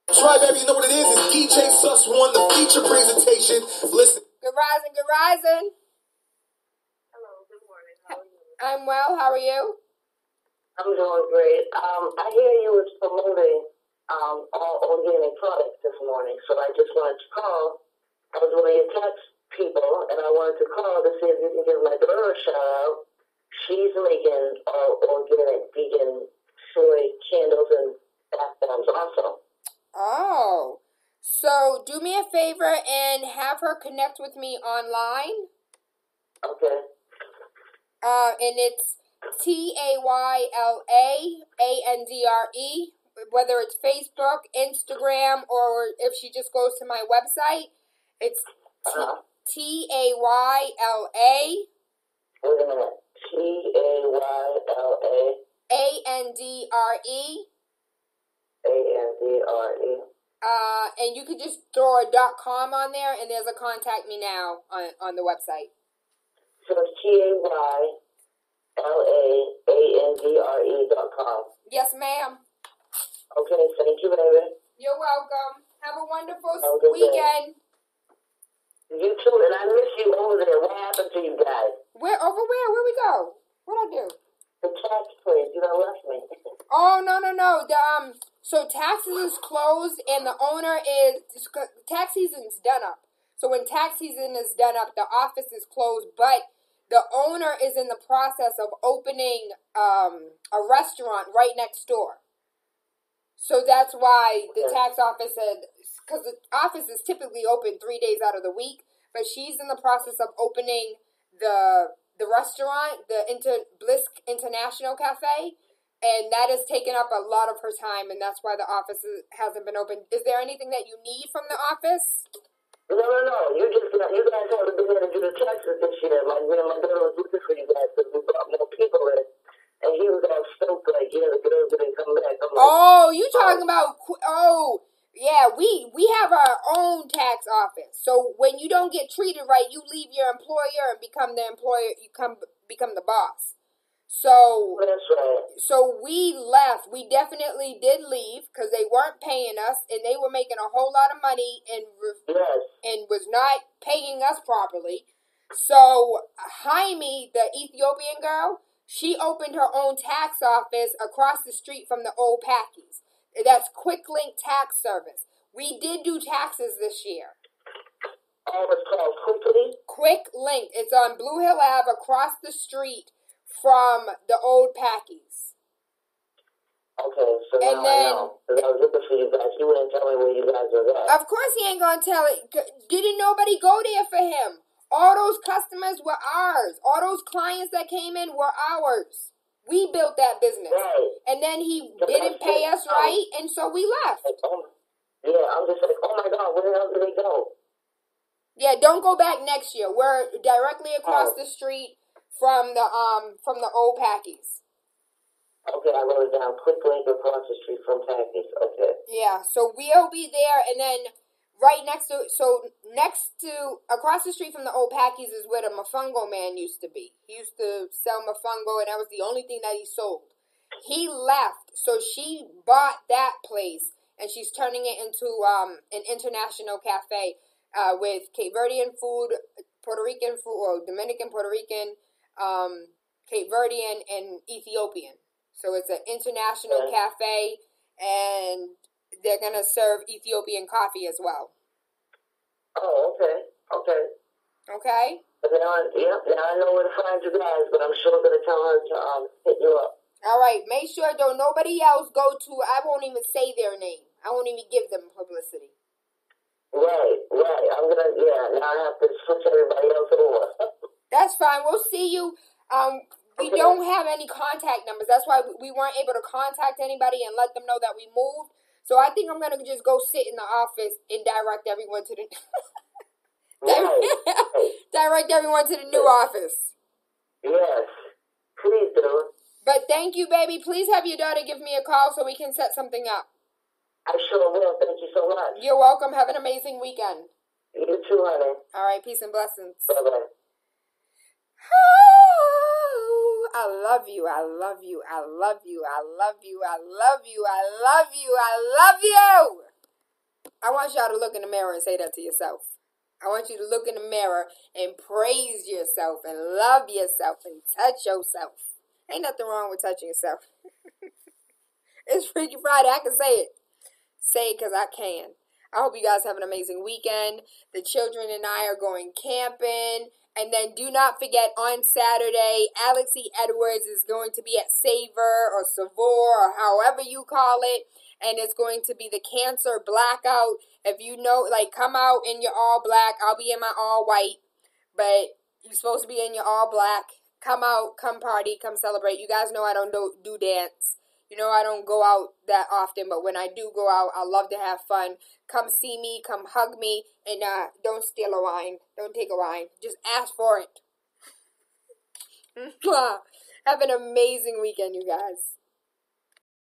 That's right, baby. You know what it is? It's DJ Sus One, the feature presentation. Listen. Good rising, good rising. Hello, good morning. How are you? I'm well. How are you? I'm doing great. I hear you was promoting all organic products this morning, so I just wanted to call. I was one of your tax people, and I wanted to call to see if you can give my daughter a shout out. She's making all organic vegan soy candles and bath bombs also. Oh, so do me a favor and have her connect with me online. Okay. And it's TaylaAndre, whether it's Facebook, Instagram, or if she just goes to my website, it's Tayla. Wait a minute. Andre. ANDRE. And you could just throw a .com on there, and there's a contact me now on the website. So it's TaylaAndre.com. Yes, ma'am. Okay, thank you, baby. You're welcome. Have a wonderful Have a good weekend. You too, and I miss you over there. What happened to you guys? Where we go? What'd I do? The tax place, you done left me. Oh, no. So taxes is closed, and the owner tax season's done up. So when tax season is done up, the office is closed, but the owner is in the process of opening a restaurant right next door. So that's why the tax office said, because the office is typically open 3 days out of the week, but she's in the process of opening the restaurant, the Bliss International Cafe, and that has taken up a lot of her time, and that's why the office hasn't been open. Is there anything that you need from the office? No. You guys haven't been able to do the taxes this year. My daughter was looking for you guys because we brought more people in. And he was all stoked, like, the girls didn't come back. You talking about, yeah, we have our own tax office. So when you don't get treated right, you leave your employer and become the employer, become the boss. So, that's right. So we left. We definitely did leave because they weren't paying us, and they were making a whole lot of money and was not paying us properly. So Jaime, the Ethiopian girl, she opened her own tax office across the street from the old Packies. That's QuickLink Tax Service. We did do taxes this year. Oh, it's called QuickLink. It's on Blue Hill Ave across the street from the old Packies. Okay, so now I know. Because I was looking for you guys. He wouldn't tell me where you guys were at. Of course he ain't going to tell it. Didn't nobody go there for him. All those customers were ours. All those clients that came in were ours. We built that business. Right. And then he didn't pay us right, and so we left. I'm just like, oh my God, where the hell did they go? Yeah, don't go back next year. We're directly across the street from the old Packies. Okay, I wrote it down. QuickLink across the street from Packies. Okay. Yeah, so we'll be there, and then right next to, across the street from the old Packies is where the Mofongo man used to be. He used to sell Mofongo, and that was the only thing that he sold. He left, so she bought that place, and she's turning it into an international cafe with Cape Verdean food, Puerto Rican food, or Dominican, Puerto Rican, Cape Verdean, and Ethiopian. So it's an international cafe, and they're going to serve Ethiopian coffee as well. Oh, okay. Okay? Now I know where to find you guys, but I'm sure going to tell her to hit you up. All right. Make sure don't nobody else go to, I won't even say their name. I won't even give them publicity. Right. I'm going to, now I have to switch everybody else over. That's fine. We'll see you. We don't have any contact numbers. That's why we weren't able to contact anybody and let them know that we moved. So I think I'm going to just go sit in the office and direct everyone to the direct everyone to the new office. Yes. Please do. But thank you, baby. Please have your daughter give me a call so we can set something up. I sure will. Thank you so much. You're welcome. Have an amazing weekend. You too, honey. All right. Peace and blessings. Bye-bye. Oh, I love you. I love you. I love you. I love you. I love you. I love you. I love you. I want y'all to look in the mirror and say that to yourself. I want you to look in the mirror and praise yourself and love yourself and touch yourself. Ain't nothing wrong with touching yourself. It's Freaky Friday. I can say it. Say it because I can. I hope you guys have an amazing weekend. The children and I are going camping. And then do not forget, on Saturday, Alex E. Edwards is going to be at Savor or Savor or however you call it. And it's going to be the Cancer Blackout. If you know, come out in your all black. I'll be in my all white. But you're supposed to be in your all black. Come out, come party, come celebrate. You guys know I don't do dance. You know I don't go out that often, but when I do go out, I love to have fun. Come see me, come hug me, and don't steal a wine. Don't take a wine. Just ask for it. Have an amazing weekend, you guys.